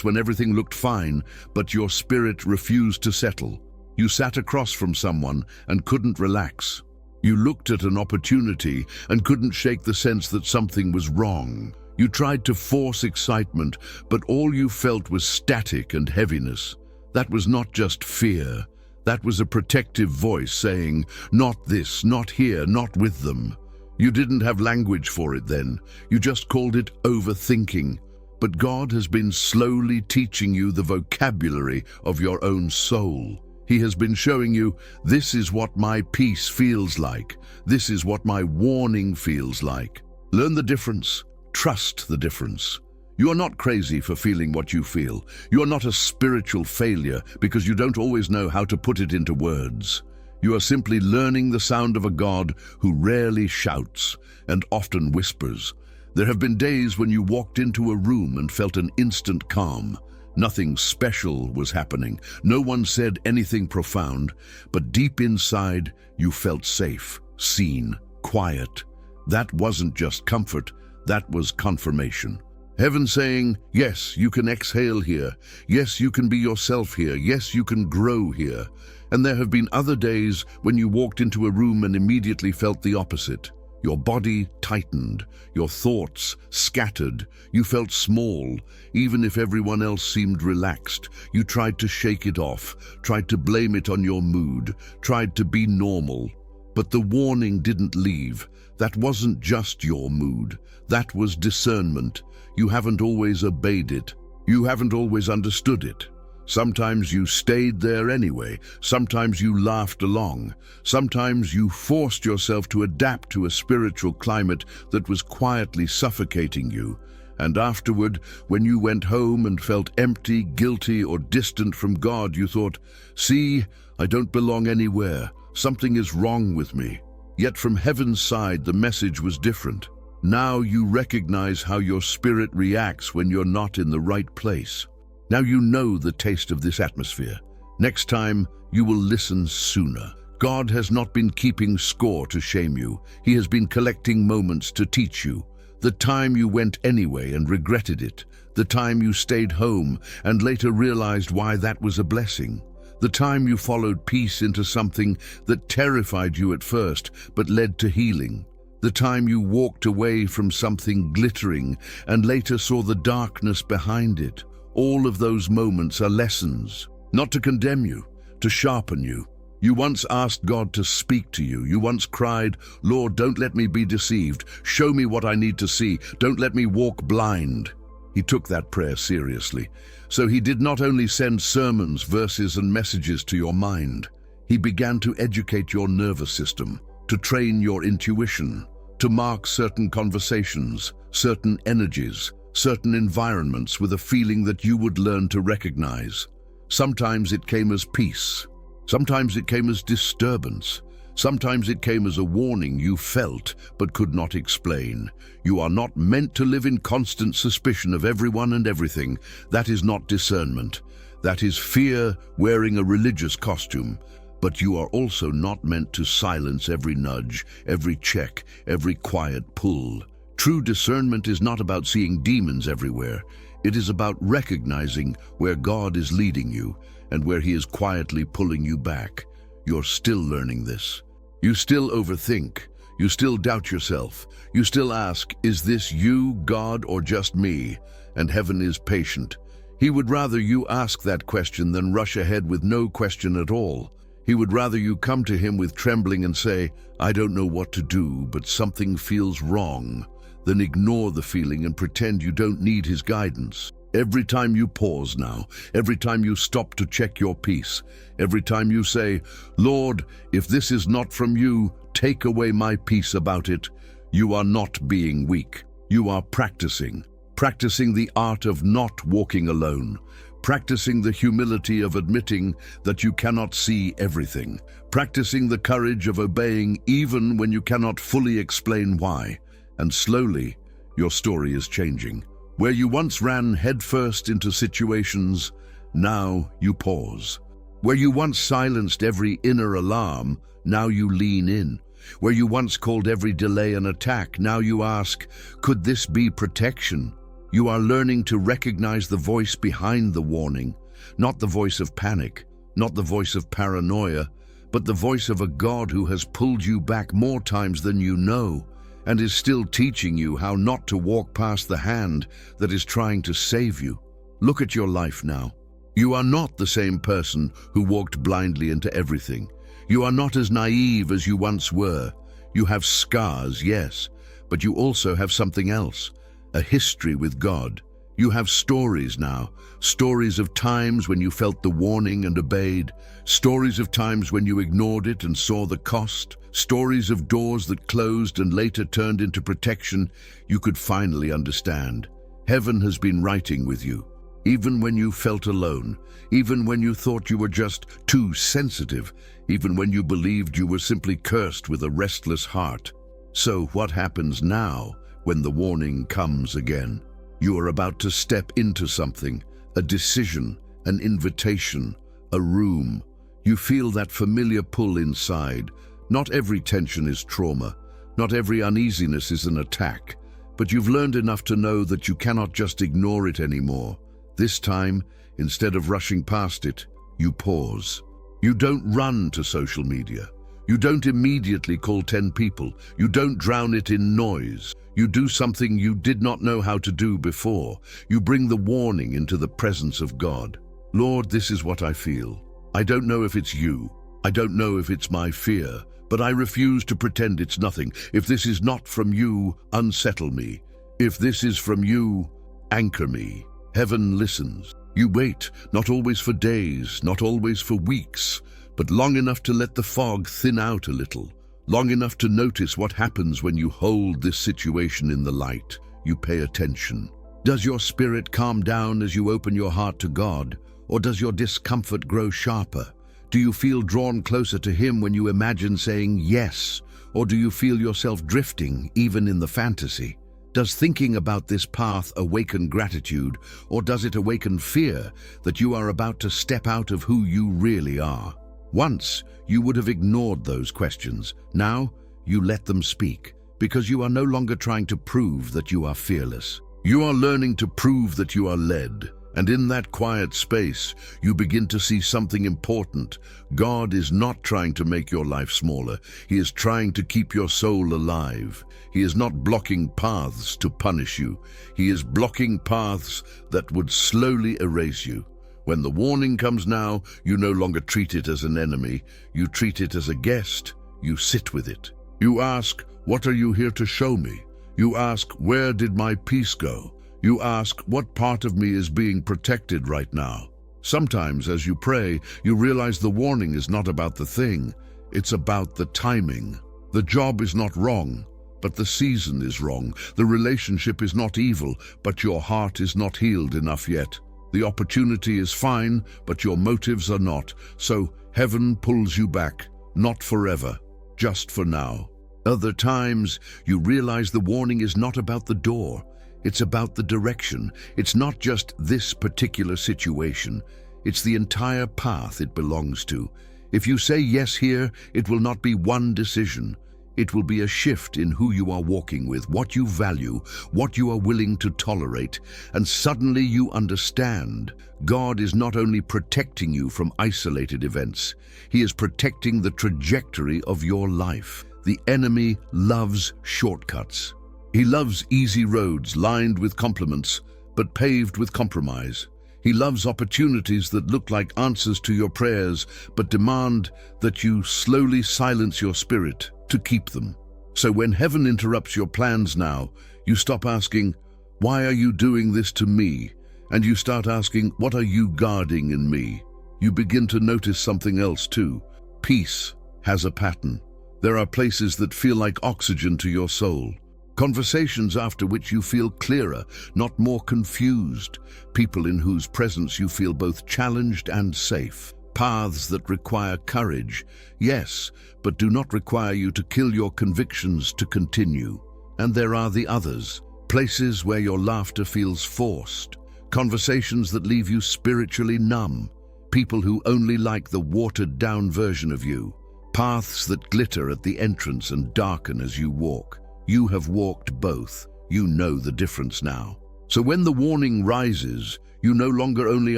when everything looked fine, but your spirit refused to settle. You sat across from someone and couldn't relax. You looked at an opportunity and couldn't shake the sense that something was wrong. You tried to force excitement, but all you felt was static and heaviness. That was not just fear. That was a protective voice saying, "Not this, not here, not with them." You didn't have language for it then. You just called it overthinking. But God has been slowly teaching you the vocabulary of your own soul. He has been showing you, this is what my peace feels like. This is what my warning feels like. Learn the difference. Trust the difference. You are not crazy for feeling what you feel. You are not a spiritual failure because you don't always know how to put it into words. You are simply learning the sound of a God who rarely shouts and often whispers. There have been days when you walked into a room and felt an instant calm. Nothing special was happening. No one said anything profound, but deep inside you felt safe, seen, quiet. That wasn't just comfort, that was confirmation. Heaven saying, yes, you can exhale here. Yes, you can be yourself here. Yes, you can grow here. And there have been other days when you walked into a room and immediately felt the opposite. Your body tightened, your thoughts scattered. You felt small, even if everyone else seemed relaxed. You tried to shake it off, tried to blame it on your mood, tried to be normal. But the warning didn't leave. That wasn't just your mood. That was discernment. You haven't always obeyed it. You haven't always understood it. Sometimes you stayed there anyway. Sometimes you laughed along. Sometimes you forced yourself to adapt to a spiritual climate that was quietly suffocating you. And afterward, when you went home and felt empty, guilty, or distant from God, you thought, see, I don't belong anywhere. Something is wrong with me. Yet from heaven's side, the message was different. Now you recognize how your spirit reacts when you're not in the right place. Now you know the taste of this atmosphere. Next time, you will listen sooner. God has not been keeping score to shame you. He has been collecting moments to teach you. The time you went anyway and regretted it. The time you stayed home and later realized why that was a blessing. The time you followed peace into something that terrified you at first but led to healing. The time you walked away from something glittering and later saw the darkness behind it. All of those moments are lessons, not to condemn you, to sharpen you. You once asked God to speak to you. You once cried, Lord, don't let me be deceived. Show me what I need to see. Don't let me walk blind. He took that prayer seriously. So he did not only send sermons, verses, and messages to your mind. He began to educate your nervous system, to train your intuition, to mark certain conversations, certain energies, certain environments with a feeling that you would learn to recognize. Sometimes it came as peace. Sometimes it came as disturbance. Sometimes it came as a warning you felt but could not explain. You are not meant to live in constant suspicion of everyone and everything. That is not discernment. That is fear wearing a religious costume. But you are also not meant to silence every nudge, every check, every quiet pull. True discernment is not about seeing demons everywhere. It is about recognizing where God is leading you and where He is quietly pulling you back. You're still learning this. You still overthink. You still doubt yourself. You still ask, is this you, God, or just me? And heaven is patient. He would rather you ask that question than rush ahead with no question at all. He would rather you come to Him with trembling and say, I don't know what to do, but something feels wrong, than ignore the feeling and pretend you don't need His guidance. Every time you pause now, every time you stop to check your peace, every time you say, Lord, if this is not from you, take away my peace about it, you are not being weak. You are practicing the art of not walking alone, practicing the humility of admitting that you cannot see everything, practicing the courage of obeying even when you cannot fully explain why. And slowly, your story is changing. Where you once ran headfirst into situations, now you pause. Where you once silenced every inner alarm, now you lean in. Where you once called every delay an attack, now you ask, could this be protection? You are learning to recognize the voice behind the warning, not the voice of panic, not the voice of paranoia, but the voice of a God who has pulled you back more times than you know. and is still teaching you how not to walk past the hand that is trying to save you. Look at your life now. You are not the same person who walked blindly into everything. You are not as naive as you once were. You have scars, yes, but you also have something else, a history with God. You have stories now, stories of times when you felt the warning and obeyed, stories of times when you ignored it and saw the cost, stories of doors that closed and later turned into protection you could finally understand. Heaven has been writing with you, even when you felt alone, even when you thought you were just too sensitive, even when you believed you were simply cursed with a restless heart. So what happens now when the warning comes again? You are about to step into something, a decision, an invitation, a room. You feel that familiar pull inside. Not every tension is trauma. Not every uneasiness is an attack. But you've learned enough to know that you cannot just ignore it anymore. This time, instead of rushing past it, you pause. You don't run to social media. You don't immediately call 10 people. You don't drown it in noise. You do something you did not know how to do before. You bring the warning into the presence of God. Lord, this is what I feel. I don't know if it's you. I don't know if it's my fear, but I refuse to pretend it's nothing. If this is not from you, unsettle me. If this is from you, anchor me. Heaven listens. You wait, not always for days, not always for weeks, but long enough to let the fog thin out a little. Long enough to notice what happens when you hold this situation in the light. You pay attention. Does your spirit calm down as you open your heart to God, or does your discomfort grow sharper? Do you feel drawn closer to Him when you imagine saying yes, or do you feel yourself drifting even in the fantasy? Does thinking about this path awaken gratitude, or does it awaken fear that you are about to step out of who you really are? Once, you would have ignored those questions. Now, you let them speak, because you are no longer trying to prove that you are fearless. You are learning to prove that you are led, and in that quiet space, you begin to see something important. God is not trying to make your life smaller. He is trying to keep your soul alive. He is not blocking paths to punish you. He is blocking paths that would slowly erase you. When the warning comes now, you no longer treat it as an enemy. You treat it as a guest. You sit with it. You ask, what are you here to show me? You ask, where did my peace go? You ask, what part of me is being protected right now? Sometimes, as you pray, you realize the warning is not about the thing. It's about the timing. The job is not wrong, but the season is wrong. The relationship is not evil, but your heart is not healed enough yet. The opportunity is fine, but your motives are not. So heaven pulls you back, not forever, just for now. Other times, you realize the warning is not about the door. It's about the direction. It's not just this particular situation. It's the entire path it belongs to. If you say yes here, it will not be one decision. It will be a shift in who you are walking with, what you value, what you are willing to tolerate, and suddenly you understand. God is not only protecting you from isolated events, He is protecting the trajectory of your life. The enemy loves shortcuts. He loves easy roads lined with compliments, but paved with compromise. He loves opportunities that look like answers to your prayers, but demand that you slowly silence your spirit to keep them. So when heaven interrupts your plans now, you stop asking, why are you doing this to me? And you start asking, what are you guarding in me? You begin to notice something else too. Peace has a pattern. There are places that feel like oxygen to your soul. Conversations after which you feel clearer, not more confused. People in whose presence you feel both challenged and safe. Paths that require courage, yes, but do not require you to kill your convictions to continue. And there are the others, places where your laughter feels forced, conversations that leave you spiritually numb, people who only like the watered-down version of you, paths that glitter at the entrance and darken as you walk. You have walked both. You know the difference now. So when the warning rises, you no longer only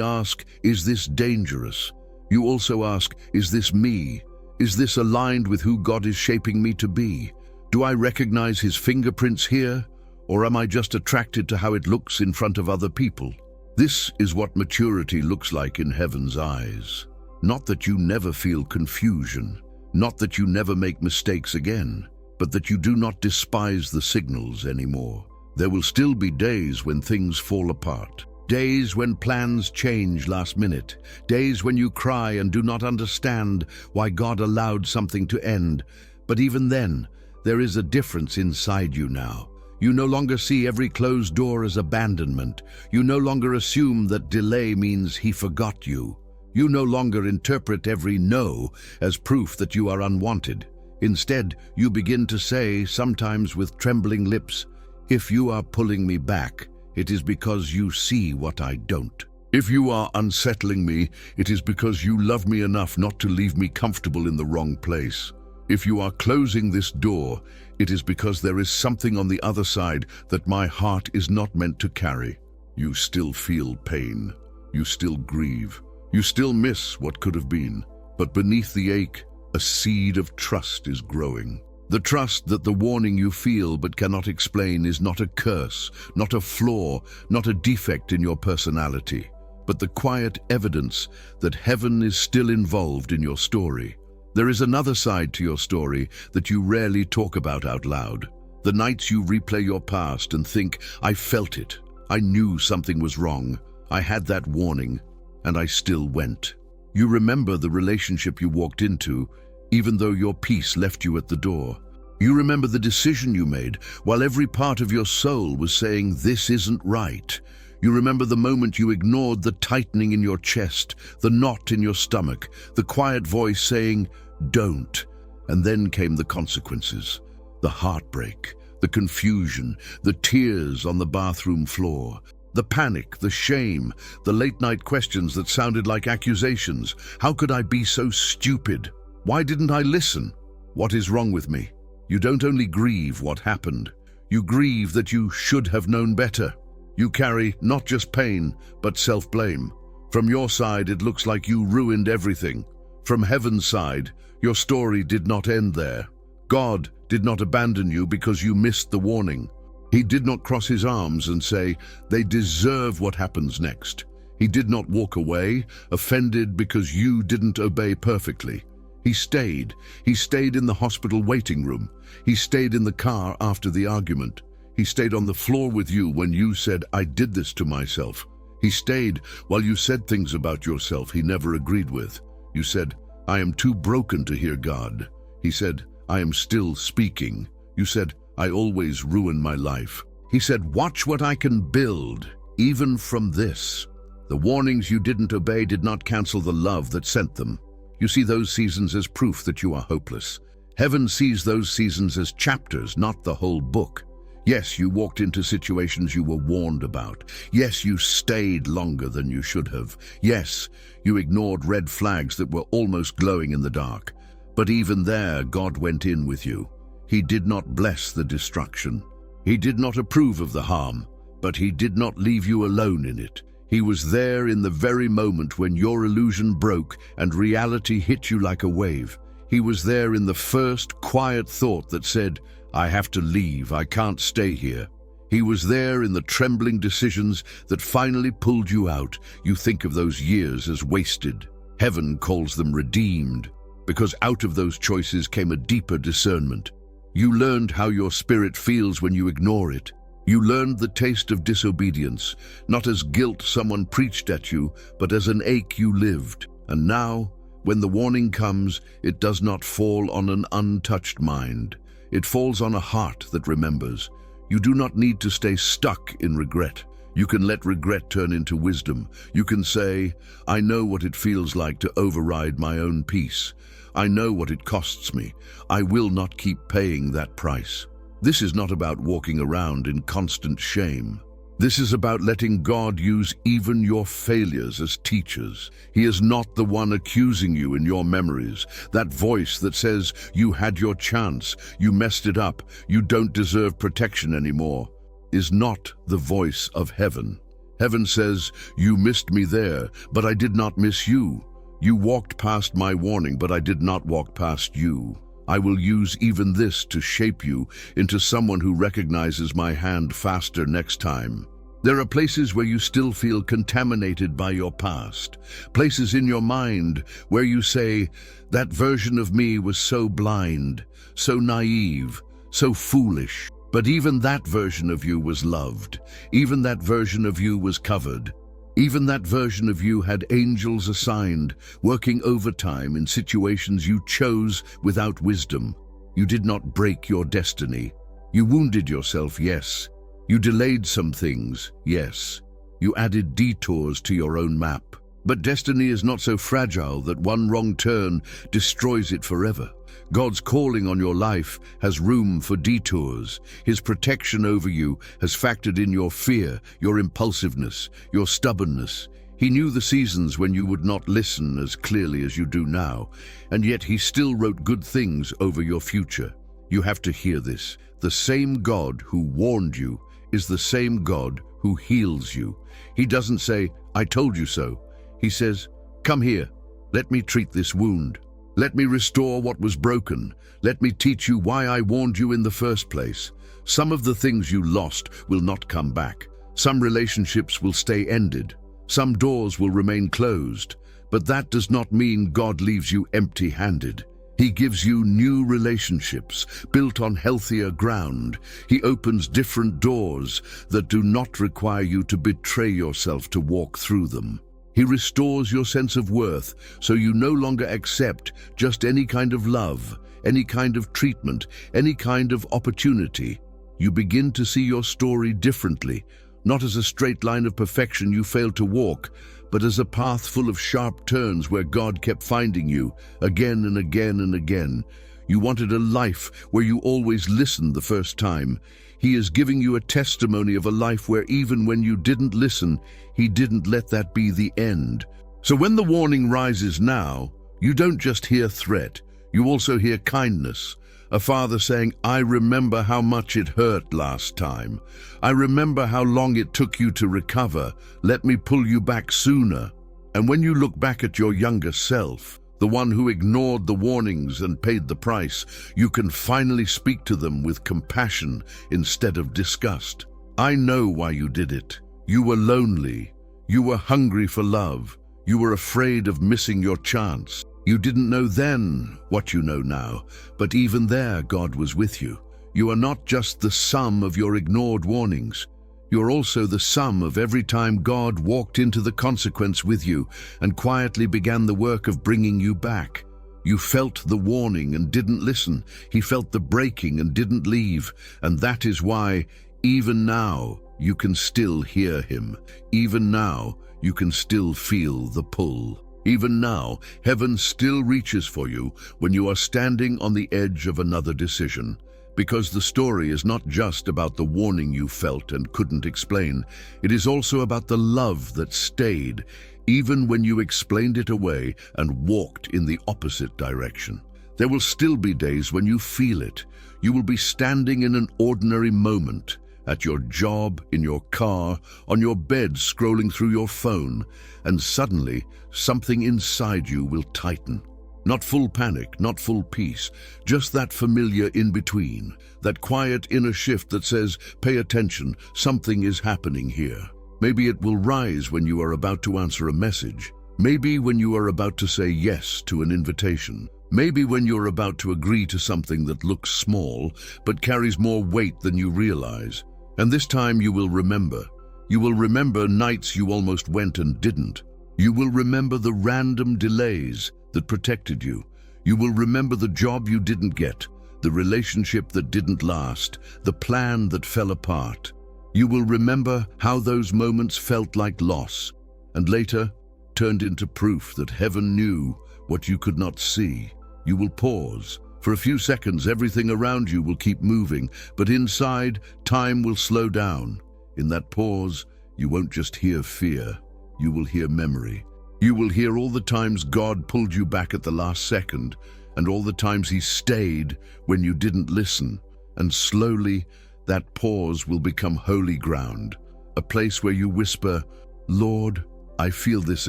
ask, is this dangerous? You also ask, is this me? Is this aligned with who God is shaping me to be? Do I recognize his fingerprints here, or am I just attracted to how it looks in front of other people? This is what maturity looks like in heaven's eyes. Not that you never feel confusion, not that you never make mistakes again, but that you do not despise the signals anymore. There will still be days when things fall apart. Days when plans change last minute. Days when you cry and do not understand why God allowed something to end. But even then, there is a difference inside you now. You no longer see every closed door as abandonment. You no longer assume that delay means he forgot you. You no longer interpret every no as proof that you are unwanted. Instead, you begin to say, sometimes with trembling lips, "If you are pulling me back, it is because you see what I don't. If you are unsettling me, it is because you love me enough not to leave me comfortable in the wrong place. If you are closing this door, it is because there is something on the other side that my heart is not meant to carry." You still feel pain. You still grieve. You still miss what could have been. But beneath the ache, a seed of trust is growing. The trust that the warning you feel but cannot explain is not a curse, not a flaw, not a defect in your personality, but the quiet evidence that heaven is still involved in your story. There is another side to your story that you rarely talk about out loud. The nights you replay your past and think, "I felt it. I knew something was wrong. I had that warning, and I still went." You remember the relationship you walked into, even though your peace left you at the door. You remember the decision you made while every part of your soul was saying, "This isn't right." You remember the moment you ignored the tightening in your chest, the knot in your stomach, the quiet voice saying, "Don't." And then came the consequences, the heartbreak, the confusion, the tears on the bathroom floor, the panic, the shame, the late-night questions that sounded like accusations. How could I be so stupid? Why didn't I listen? What is wrong with me? You don't only grieve what happened. You grieve that you should have known better. You carry not just pain, but self-blame. From your side, it looks like you ruined everything. From heaven's side, your story did not end there. God did not abandon you because you missed the warning. He did not cross his arms and say, "They deserve what happens next." He did not walk away, offended because you didn't obey perfectly. He stayed. He stayed in the hospital waiting room. He stayed in the car after the argument. He stayed on the floor with you when you said, "I did this to myself." He stayed while you said things about yourself he never agreed with. You said, "I am too broken to hear God." He said, "I am still speaking." You said, "I always ruin my life." He said, "Watch what I can build, even from this." The warnings you didn't obey did not cancel the love that sent them. You see those seasons as proof that you are hopeless. Heaven sees those seasons as chapters, not the whole book. Yes, you walked into situations you were warned about. Yes, you stayed longer than you should have. Yes, you ignored red flags that were almost glowing in the dark. But even there, God went in with you. He did not bless the destruction. He did not approve of the harm, but he did not leave you alone in it. He was there in the very moment when your illusion broke and reality hit you like a wave. He was there in the first quiet thought that said, "I have to leave, I can't stay here." He was there in the trembling decisions that finally pulled you out. You think of those years as wasted. Heaven calls them redeemed, because out of those choices came a deeper discernment. You learned how your spirit feels when you ignore it. You learned the taste of disobedience, not as guilt someone preached at you, but as an ache you lived. And now, when the warning comes, it does not fall on an untouched mind. It falls on a heart that remembers. You do not need to stay stuck in regret. You can let regret turn into wisdom. You can say, "I know what it feels like to override my own peace. I know what it costs me. I will not keep paying that price." This is not about walking around in constant shame. This is about letting God use even your failures as teachers. He is not the one accusing you in your memories. That voice that says, "You had your chance, you messed it up, you don't deserve protection anymore," is not the voice of heaven. Heaven says, "You missed me there, but I did not miss you. You walked past my warning, but I did not walk past you." I will use even this to shape you into someone who recognizes my hand faster next time. There are places where you still feel contaminated by your past, places in your mind where you say, that version of me was so blind, so naive, so foolish. But even that version of you was loved. Even that version of you was covered. Even that version of you had angels assigned, working overtime in situations you chose without wisdom. You did not break your destiny. You wounded yourself, yes. You delayed some things, yes. You added detours to your own map. But destiny is not so fragile that one wrong turn destroys it forever. God's calling on your life has room for detours. His protection over you has factored in your fear, your impulsiveness, your stubbornness. He knew the seasons when you would not listen as clearly as you do now, and yet he still wrote good things over your future. You have to hear this. The same God who warned you is the same God who heals you. He doesn't say, I told you so. He says, come here, let me treat this wound. Let me restore what was broken. Let me teach you why I warned you in the first place. Some of the things you lost will not come back. Some relationships will stay ended. Some doors will remain closed. But that does not mean God leaves you empty-handed. He gives you new relationships built on healthier ground. He opens different doors that do not require you to betray yourself to walk through them. He restores your sense of worth so you no longer accept just any kind of love, any kind of treatment, any kind of opportunity. You begin to see your story differently, not as a straight line of perfection you failed to walk, but as a path full of sharp turns where God kept finding you again and again and again. You wanted a life where you always listened the first time. He is giving you a testimony of a life where even when you didn't listen, he didn't let that be the end. So when the warning rises now, you don't just hear threat, you also hear kindness. A father saying, I remember how much it hurt last time. I remember how long it took you to recover. Let me pull you back sooner. And when you look back at your younger self, the one who ignored the warnings and paid the price, you can finally speak to them with compassion instead of disgust. I know why you did it. You were lonely. You were hungry for love. You were afraid of missing your chance. You didn't know then what you know now, but even there God was with you. You are not just the sum of your ignored warnings. You're also the sum of every time God walked into the consequence with you and quietly began the work of bringing you back. You felt the warning and didn't listen. He felt the breaking and didn't leave. And that is why, even now, you can still hear him. Even now, you can still feel the pull. Even now, heaven still reaches for you when you are standing on the edge of another decision. Because the story is not just about the warning you felt and couldn't explain. It is also about the love that stayed, even when you explained it away and walked in the opposite direction. There will still be days when you feel it. You will be standing in an ordinary moment, at your job, in your car, on your bed scrolling through your phone, and suddenly something inside you will tighten. Not full panic, not full peace, just that familiar in-between, that quiet inner shift that says, pay attention, something is happening here. Maybe it will rise when you are about to answer a message. Maybe when you are about to say yes to an invitation. Maybe when you're about to agree to something that looks small, but carries more weight than you realize. And this time you will remember. You will remember nights you almost went and didn't. You will remember the random delays that protected you. You will remember the job you didn't get, the relationship that didn't last, the plan that fell apart. You will remember how those moments felt like loss, and later turned into proof that heaven knew what you could not see. You will pause. For a few seconds, everything around you will keep moving, but inside, time will slow down. In that pause, you won't just hear fear, you will hear memory. You will hear all the times God pulled you back at the last second, and all the times he stayed when you didn't listen. And slowly, that pause will become holy ground, a place where you whisper, Lord, I feel this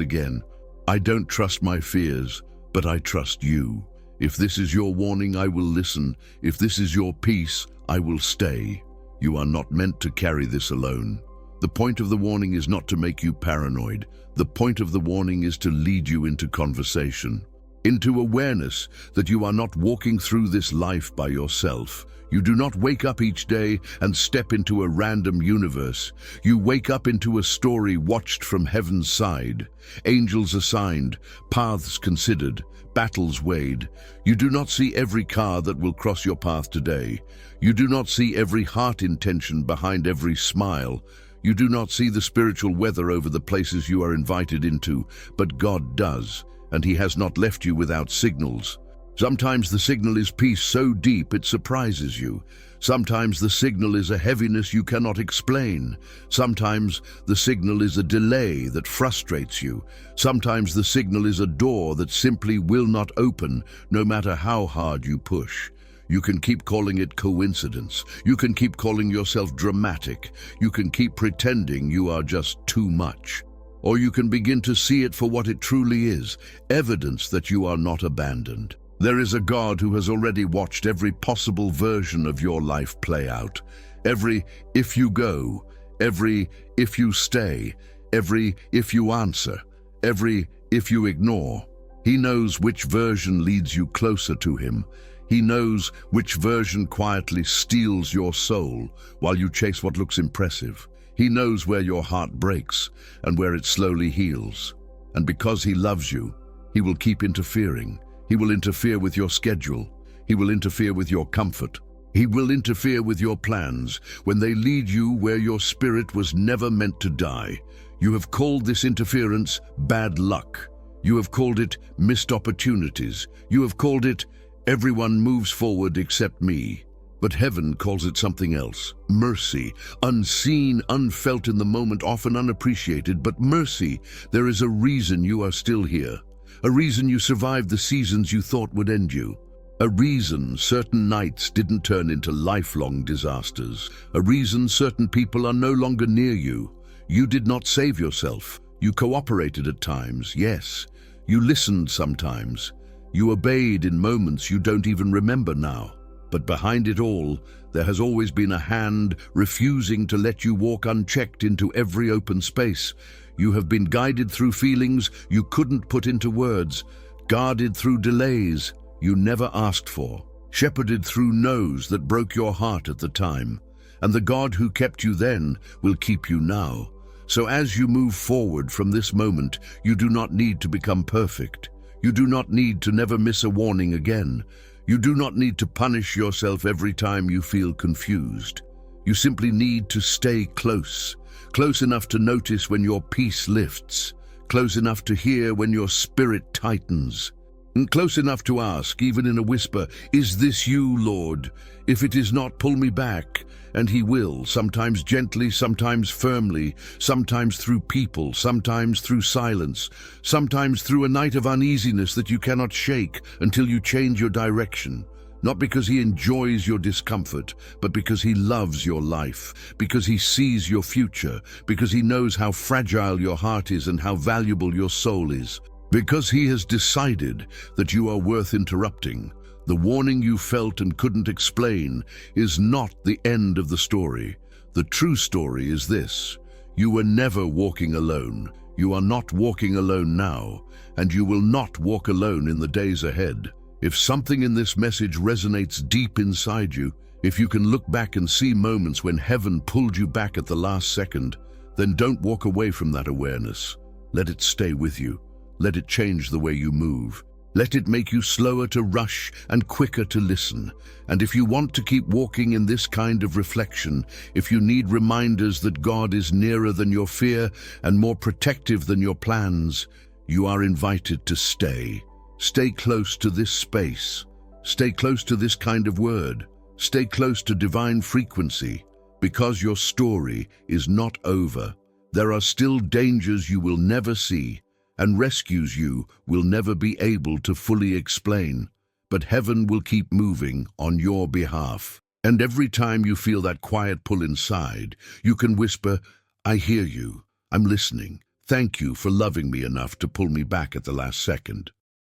again. I don't trust my fears, but I trust you. If this is your warning, I will listen. If this is your peace, I will stay. You are not meant to carry this alone. The point of the warning is not to make you paranoid. The point of the warning is to lead you into conversation, into awareness that you are not walking through this life by yourself. You do not wake up each day and step into a random universe. You wake up into a story watched from heaven's side. Angels assigned, paths considered, battles weighed. You do not see every car that will cross your path today. You do not see every heart intention behind every smile. You do not see the spiritual weather over the places you are invited into, but God does, and He has not left you without signals. Sometimes the signal is peace so deep it surprises you. Sometimes the signal is a heaviness you cannot explain. Sometimes the signal is a delay that frustrates you. Sometimes the signal is a door that simply will not open, no matter how hard you push. You can keep calling it coincidence. You can keep calling yourself dramatic. You can keep pretending you are just too much. Or you can begin to see it for what it truly is, evidence that you are not abandoned. There is a God who has already watched every possible version of your life play out. Every if you go, every if you stay, every if you answer, every if you ignore. He knows which version leads you closer to Him. He knows which version quietly steals your soul while you chase what looks impressive. He knows where your heart breaks and where it slowly heals. And because He loves you, He will keep interfering. He will interfere with your schedule. He will interfere with your comfort. He will interfere with your plans when they lead you where your spirit was never meant to die. You have called this interference bad luck. You have called it missed opportunities. You have called it everyone moves forward except me. But heaven calls it something else. Mercy, unseen, unfelt in the moment, often unappreciated, but mercy. There is a reason you are still here. A reason you survived the seasons you thought would end you. A reason certain nights didn't turn into lifelong disasters. A reason certain people are no longer near you. You did not save yourself. You cooperated at times, yes. You listened sometimes. You obeyed in moments you don't even remember now. But behind it all, there has always been a hand refusing to let you walk unchecked into every open space. You have been guided through feelings you couldn't put into words, guarded through delays you never asked for, shepherded through no's that broke your heart at the time. And the God who kept you then will keep you now. So as you move forward from this moment, you do not need to become perfect. You do not need to never miss a warning again. You do not need to punish yourself every time you feel confused. You simply need to stay close. Close enough to notice when your peace lifts, close enough to hear when your spirit tightens, and close enough to ask, even in a whisper, "Is this you, Lord? If it is not, pull me back." And He will, sometimes gently, sometimes firmly, sometimes through people, sometimes through silence, sometimes through a night of uneasiness that you cannot shake until you change your direction. Not because He enjoys your discomfort, but because He loves your life, because He sees your future, because He knows how fragile your heart is and how valuable your soul is, because He has decided that you are worth interrupting. The warning you felt and couldn't explain is not the end of the story. The true story is this: you were never walking alone. You are not walking alone now, and you will not walk alone in the days ahead. If something in this message resonates deep inside you, if you can look back and see moments when heaven pulled you back at the last second, then don't walk away from that awareness. Let it stay with you. Let it change the way you move. Let it make you slower to rush and quicker to listen. And if you want to keep walking in this kind of reflection, if you need reminders that God is nearer than your fear and more protective than your plans, you are invited to stay. Stay close to this space. Stay close to this kind of word. Stay close to divine frequency, because your story is not over. There are still dangers you will never see, and rescues you will never be able to fully explain. But heaven will keep moving on your behalf. And every time you feel that quiet pull inside, you can whisper, "I hear you. I'm listening. Thank you for loving me enough to pull me back at the last second."